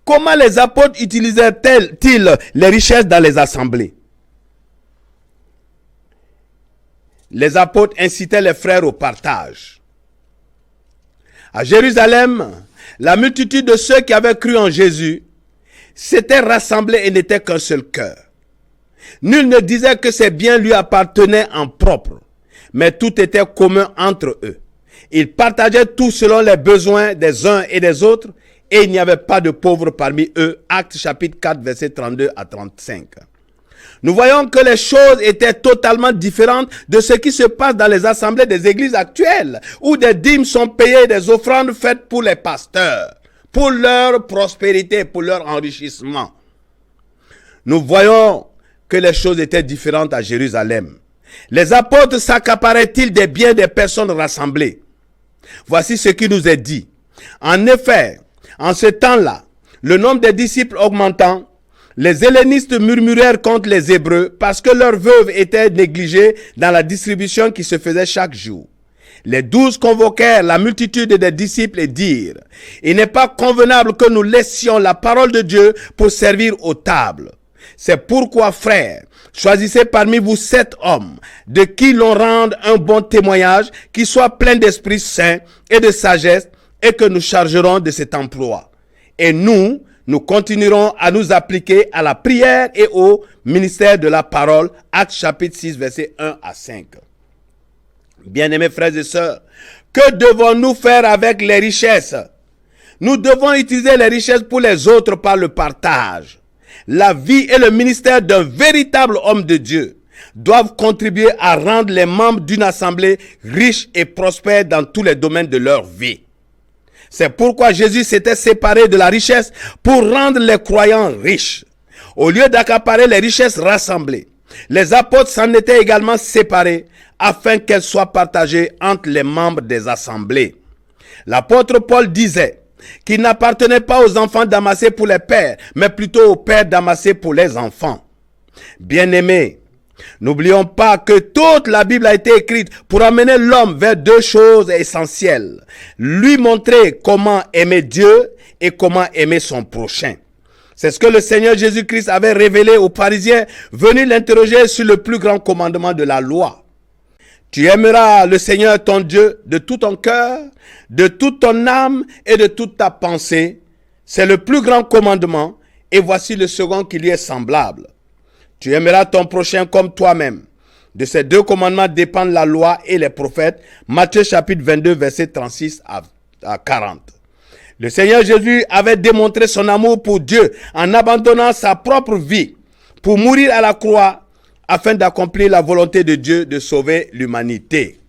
Comment les apôtres utilisaient-ils les richesses dans les assemblées? Les apôtres incitaient les frères au partage. À Jérusalem, la multitude de ceux qui avaient cru en Jésus s'étaient rassemblés et n'étaient qu'un seul cœur. Nul ne disait que ses biens lui appartenaient en propre, mais tout était commun entre eux. Ils partageaient tout selon les besoins des uns et des autres, et il n'y avait pas de pauvres parmi eux. Actes chapitre 4, versets 32 à 35. Nous voyons que les choses étaient totalement différentes de ce qui se passe dans les assemblées des églises actuelles, où des dîmes sont payées, des offrandes faites pour les pasteurs, pour leur prospérité, pour leur enrichissement. Nous voyons que les choses étaient différentes à Jérusalem. Les apôtres s'accaparaient-ils des biens des personnes rassemblées? Voici ce qui nous est dit. En effet, en ce temps-là, le nombre des disciples augmentant, les hellénistes murmurèrent contre les Hébreux parce que leurs veuves étaient négligées dans la distribution qui se faisait chaque jour. Les 12 convoquèrent la multitude des disciples et dirent: il n'est pas convenable que nous laissions la parole de Dieu pour servir aux tables. C'est pourquoi, frères, choisissez parmi vous 7 hommes, de qui l'on rende un bon témoignage, qui soient pleins d'Esprit Saint et de sagesse, et que nous chargerons de cet emploi. Et nous continuerons à nous appliquer à la prière et au ministère de la parole. Actes chapitre 6, versets 1 à 5. Bien-aimés frères et sœurs, que devons-nous faire avec les richesses? Nous devons utiliser les richesses pour les autres par le partage. La vie et le ministère d'un véritable homme de Dieu doivent contribuer à rendre les membres d'une assemblée riches et prospères dans tous les domaines de leur vie. C'est pourquoi Jésus s'était séparé de la richesse pour rendre les croyants riches. Au lieu d'accaparer les richesses rassemblées, les apôtres s'en étaient également séparés afin qu'elles soient partagées entre les membres des assemblées. L'apôtre Paul disait qu'il n'appartenait pas aux enfants d'amassés pour les pères, mais plutôt aux pères d'amassés pour les enfants. Bien-aimés, n'oublions pas que toute la Bible a été écrite pour amener l'homme vers 2 choses essentielles. Lui montrer comment aimer Dieu et comment aimer son prochain. C'est ce que le Seigneur Jésus-Christ avait révélé aux pharisiens venus l'interroger sur le plus grand commandement de la loi. Tu aimeras le Seigneur ton Dieu de tout ton cœur, de toute ton âme et de toute ta pensée. C'est le plus grand commandement, et voici le second qui lui est semblable. Tu aimeras ton prochain comme toi-même. De ces 2 commandements dépendent la loi et les prophètes. Matthieu chapitre 22, versets 36 à 40. Le Seigneur Jésus avait démontré son amour pour Dieu en abandonnant sa propre vie pour mourir à la croix afin d'accomplir la volonté de Dieu de sauver l'humanité.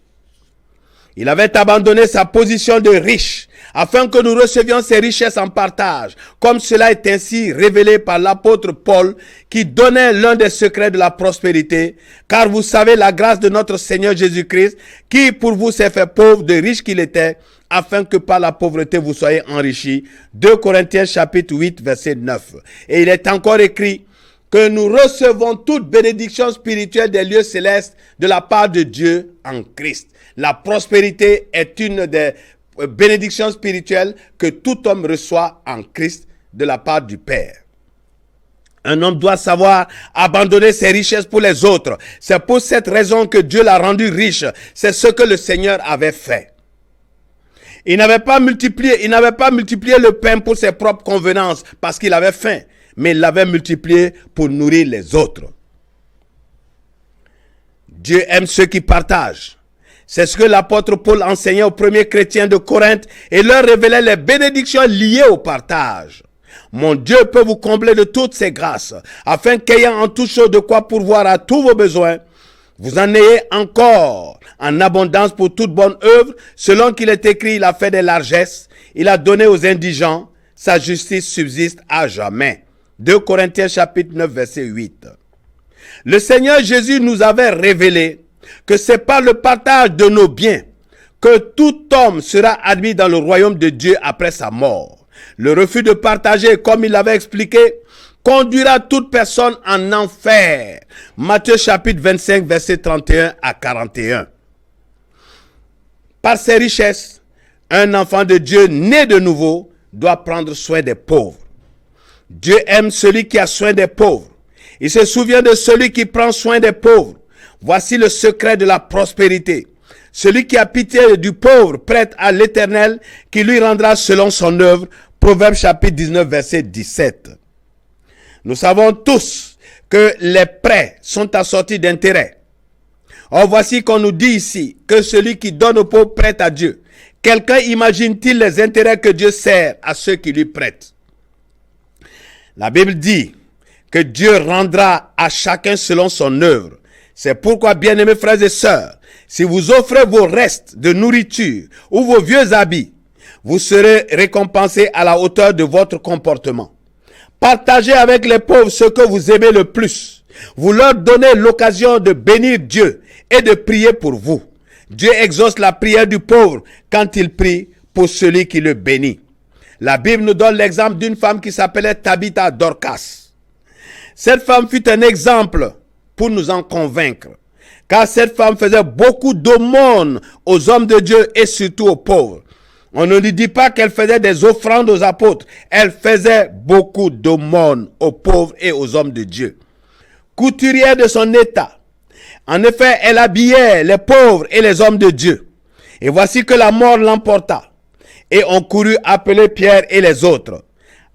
Il avait abandonné sa position de riche afin que nous recevions ces richesses en partage, comme cela est ainsi révélé par l'apôtre Paul qui donnait l'un des secrets de la prospérité, car vous savez la grâce de notre Seigneur Jésus-Christ qui pour vous s'est fait pauvre de riche qu'il était, afin que par la pauvreté vous soyez enrichis. 2 Corinthiens chapitre 8 verset 9. Et il est encore écrit que nous recevons toute bénédiction spirituelle des lieux célestes de la part de Dieu en Christ. La prospérité est une des bénédictions spirituelles que tout homme reçoit en Christ de la part du Père. Un homme doit savoir abandonner ses richesses pour les autres. C'est pour cette raison que Dieu l'a rendu riche. C'est ce que le Seigneur avait fait. Il n'avait pas multiplié le pain pour ses propres convenances parce qu'il avait faim, mais il l'avait multiplié pour nourrir les autres. Dieu aime ceux qui partagent. C'est ce que l'apôtre Paul enseignait aux premiers chrétiens de Corinthe et leur révélait les bénédictions liées au partage. Mon Dieu peut vous combler de toutes ses grâces, afin qu'ayant en toute chose de quoi pourvoir à tous vos besoins, vous en ayez encore en abondance pour toute bonne œuvre, selon qu'il est écrit, il a fait des largesses, il a donné aux indigents, sa justice subsiste à jamais. 2 Corinthiens chapitre 9 verset 8. Le Seigneur Jésus nous avait révélé que c'est par le partage de nos biens que tout homme sera admis dans le royaume de Dieu après sa mort. Le refus de partager, comme il l'avait expliqué, conduira toute personne en enfer. Matthieu chapitre 25, verset 31 à 41. Par ses richesses, un enfant de Dieu né de nouveau doit prendre soin des pauvres. Dieu aime celui qui a soin des pauvres. Il se souvient de celui qui prend soin des pauvres. Voici le secret de la prospérité. Celui qui a pitié du pauvre prête à l'Éternel qui lui rendra selon son œuvre. Proverbe chapitre 19 verset 17. Nous savons tous que les prêts sont assortis d'intérêts. Or voici qu'on nous dit ici que celui qui donne aux pauvres prête à Dieu. Quelqu'un imagine-t-il les intérêts que Dieu sert à ceux qui lui prêtent? La Bible dit que Dieu rendra à chacun selon son œuvre. C'est pourquoi, bien-aimés frères et sœurs, si vous offrez vos restes de nourriture ou vos vieux habits, vous serez récompensés à la hauteur de votre comportement. Partagez avec les pauvres ce que vous aimez le plus. Vous leur donnez l'occasion de bénir Dieu et de prier pour vous. Dieu exauce la prière du pauvre quand il prie pour celui qui le bénit. La Bible nous donne l'exemple d'une femme qui s'appelait Tabitha Dorcas. Cette femme fut un exemple pour nous en convaincre, car cette femme faisait beaucoup d'aumônes aux hommes de Dieu et surtout aux pauvres. On ne lui dit pas qu'elle faisait des offrandes aux apôtres, elle faisait beaucoup d'aumônes aux pauvres et aux hommes de Dieu. Couturière de son état, en effet, elle habillait les pauvres et les hommes de Dieu. Et voici que la mort l'emporta. Et on courut appeler Pierre et les autres.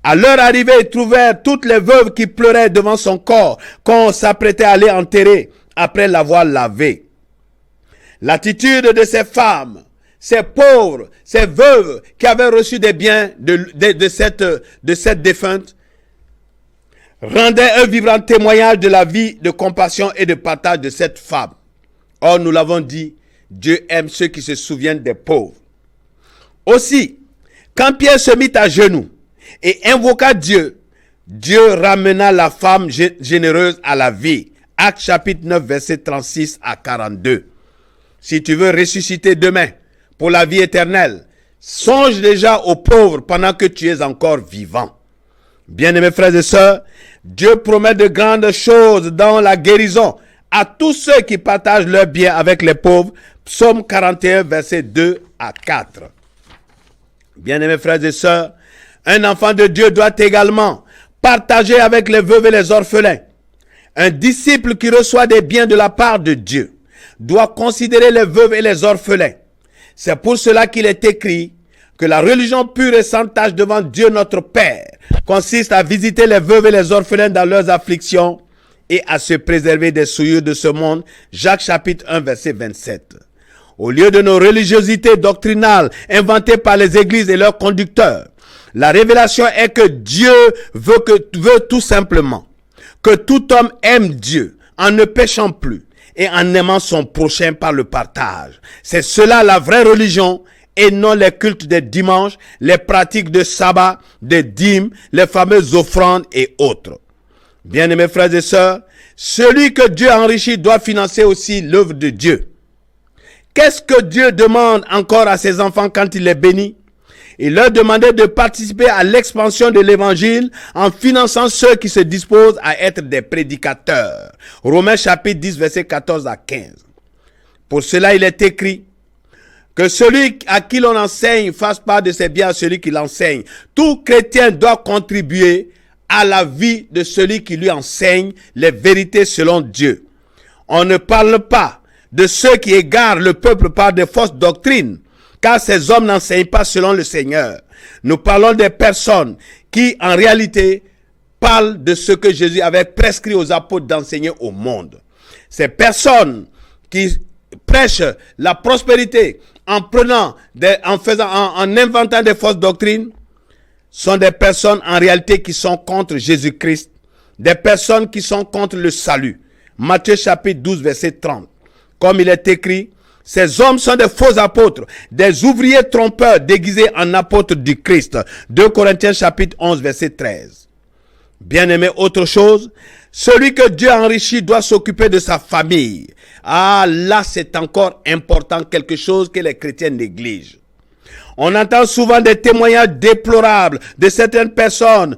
À leur arrivée, ils trouvèrent toutes les veuves qui pleuraient devant son corps, qu'on s'apprêtait à aller enterrer après l'avoir lavé. L'attitude de ces femmes, ces pauvres, ces veuves qui avaient reçu des biens de cette défunte, rendait un vibrant témoignage de la vie de compassion et de partage de cette femme. Or, nous l'avons dit, Dieu aime ceux qui se souviennent des pauvres. Aussi, quand Pierre se mit à genoux et invoqua Dieu, Dieu ramena la femme généreuse à la vie. Actes chapitre 9, verset 36 à 42. Si tu veux ressusciter demain pour la vie éternelle, songe déjà aux pauvres pendant que tu es encore vivant. Bien-aimés frères et sœurs, Dieu promet de grandes choses dans la guérison à tous ceux qui partagent leurs biens avec les pauvres. Psaume 41, versets 2 à 4. Bien-aimés frères et sœurs, un enfant de Dieu doit également partager avec les veuves et les orphelins. Un disciple qui reçoit des biens de la part de Dieu doit considérer les veuves et les orphelins. C'est pour cela qu'il est écrit que la religion pure et sans tache devant Dieu notre Père consiste à visiter les veuves et les orphelins dans leurs afflictions et à se préserver des souillures de ce monde. Jacques chapitre 1 verset 27. Au lieu de nos religiosités doctrinales inventées par les églises et leurs conducteurs, la révélation est que Dieu veut tout simplement que tout homme aime Dieu en ne péchant plus et en aimant son prochain par le partage. C'est cela la vraie religion et non les cultes des dimanches, les pratiques de sabbat, des dîmes, les fameuses offrandes et autres. Bien-aimés frères et sœurs, celui que Dieu enrichit doit financer aussi l'œuvre de Dieu. Qu'est-ce que Dieu demande encore à ses enfants quand il les bénit? Il leur demandait de participer à l'expansion de l'évangile en finançant ceux qui se disposent à être des prédicateurs. Romains chapitre 10, versets 14 à 15. Pour cela, il est écrit que celui à qui l'on enseigne fasse part de ses biens à celui qui l'enseigne. Tout chrétien doit contribuer à la vie de celui qui lui enseigne les vérités selon Dieu. On ne parle pas de ceux qui égarent le peuple par de fausses doctrines, car ces hommes n'enseignent pas selon le Seigneur. Nous parlons des personnes qui, en réalité, parlent de ce que Jésus avait prescrit aux apôtres d'enseigner au monde. Ces personnes qui prêchent la prospérité en inventant des fausses doctrines sont des personnes en réalité qui sont contre Jésus-Christ, des personnes qui sont contre le salut. Matthieu chapitre 12, verset 30. Comme il est écrit, ces hommes sont des faux apôtres, des ouvriers trompeurs déguisés en apôtres du Christ. 2 Corinthiens chapitre 11, verset 13. Bien-aimé, autre chose, celui que Dieu enrichit doit s'occuper de sa famille. Ah, là c'est encore important, quelque chose que les chrétiens négligent. On entend souvent des témoignages déplorables de certaines personnes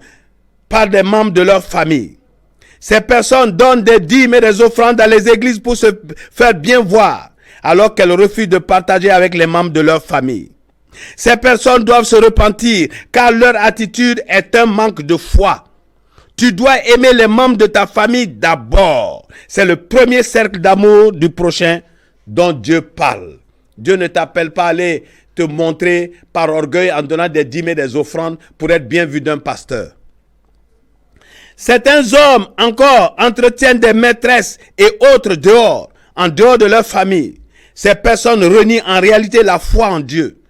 par des membres de leur famille. Ces personnes donnent des dîmes et des offrandes dans les églises pour se faire bien voir, alors qu'elles refusent de partager avec les membres de leur famille. Ces personnes doivent se repentir, car leur attitude est un manque de foi. Tu dois aimer les membres de ta famille d'abord. C'est le premier cercle d'amour du prochain dont Dieu parle. Dieu ne t'appelle pas à aller te montrer par orgueil en donnant des dîmes et des offrandes pour être bien vu d'un pasteur. Certains hommes encore entretiennent des maîtresses et autres dehors, en dehors de leur famille. Ces personnes renient en réalité la foi en Dieu.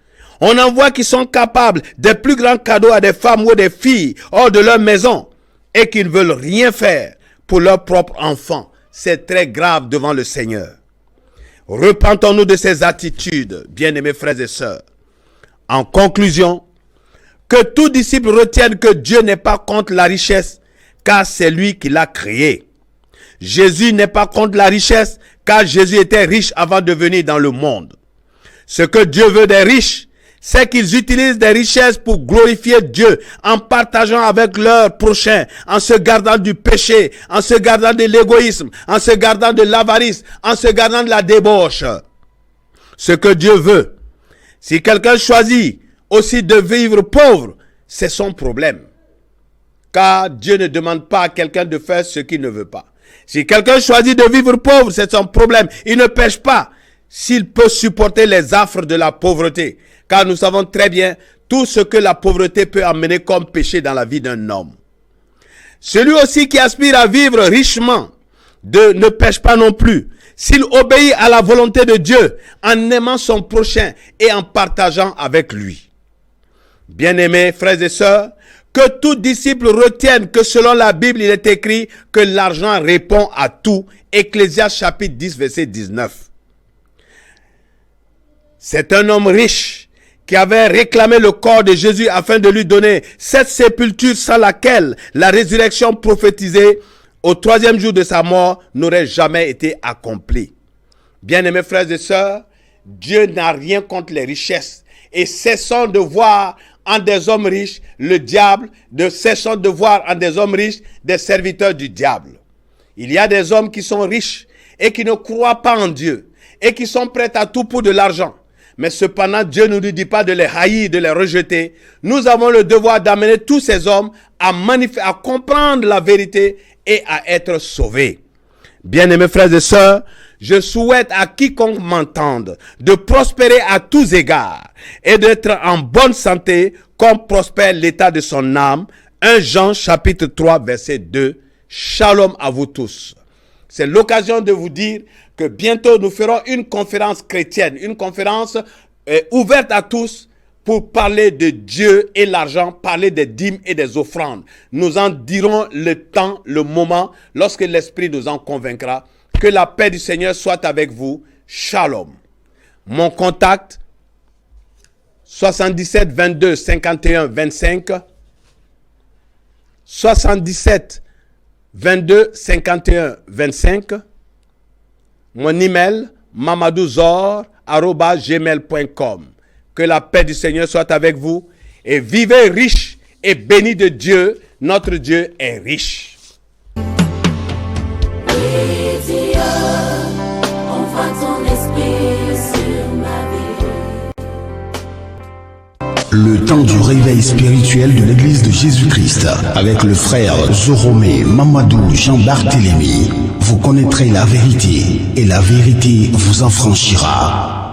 On en voit qui sont capables des plus grands cadeaux à des femmes ou des filles hors de leur maison, et qui ne veulent rien faire pour leurs propres enfants. C'est très grave devant le Seigneur. Repentons-nous de ces attitudes, bien-aimés frères et sœurs. En conclusion, que tout disciple retienne que Dieu n'est pas contre la richesse, car c'est lui qui l'a créée. Jésus n'est pas contre la richesse, car Jésus était riche avant de venir dans le monde. Ce que Dieu veut des riches, c'est qu'ils utilisent des richesses pour glorifier Dieu en partageant avec leurs prochains, en se gardant du péché, en se gardant de l'égoïsme, en se gardant de l'avarice, en se gardant de la débauche. Ce que Dieu veut. Si quelqu'un choisit aussi de vivre pauvre, c'est son problème. Car Dieu ne demande pas à quelqu'un de faire ce qu'il ne veut pas. Si quelqu'un choisit de vivre pauvre, c'est son problème. Il ne pêche pas s'il peut supporter les affres de la pauvreté. Car nous savons très bien tout ce que la pauvreté peut amener comme péché dans la vie d'un homme. Celui aussi qui aspire à vivre richement ne pêche pas non plus. S'il obéit à la volonté de Dieu en aimant son prochain et en partageant avec lui. Bien-aimés frères et sœurs, que tout disciple retienne que selon la Bible, il est écrit que l'argent répond à tout. Ecclésiaste chapitre 10, verset 19. C'est un homme riche qui avait réclamé le corps de Jésus afin de lui donner cette sépulture sans laquelle la résurrection prophétisée au 3e jour de sa mort n'aurait jamais été accomplie. Bien-aimés frères et sœurs, Dieu n'a rien contre les richesses. Et cessons de voir en des hommes riches le diable, cessons de voir en des hommes riches des serviteurs du diable. Il y a des hommes qui sont riches et qui ne croient pas en Dieu et qui sont prêts à tout pour de l'argent. Mais cependant, Dieu ne nous dit pas de les haïr, de les rejeter. Nous avons le devoir d'amener tous ces hommes à comprendre la vérité et à être sauvés. Bien-aimés frères et sœurs, je souhaite à quiconque m'entende de prospérer à tous égards et d'être en bonne santé comme prospère l'état de son âme. 1 Jean chapitre 3 verset 2. Shalom à vous tous. C'est l'occasion de vous dire que bientôt nous ferons une conférence chrétienne, une conférence ouverte à tous pour parler de Dieu et l'argent, parler des dîmes et des offrandes. Nous en dirons le temps, le moment, lorsque l'Esprit nous en convaincra. Que la paix du Seigneur soit avec vous. Shalom. Mon contact, 77 22 51 25. 77 22 51 25. Mon email, mamadouzor@gmail.com. Que la paix du Seigneur soit avec vous et vivez riche et béni de Dieu. Notre Dieu est riche. Envoie ton esprit sur ma vie. Le temps du réveil spirituel de l'église de Jésus-Christ avec le frère Zoromé Mamadou Jean-Barthélemy. Vous connaîtrez la vérité et la vérité vous en franchira.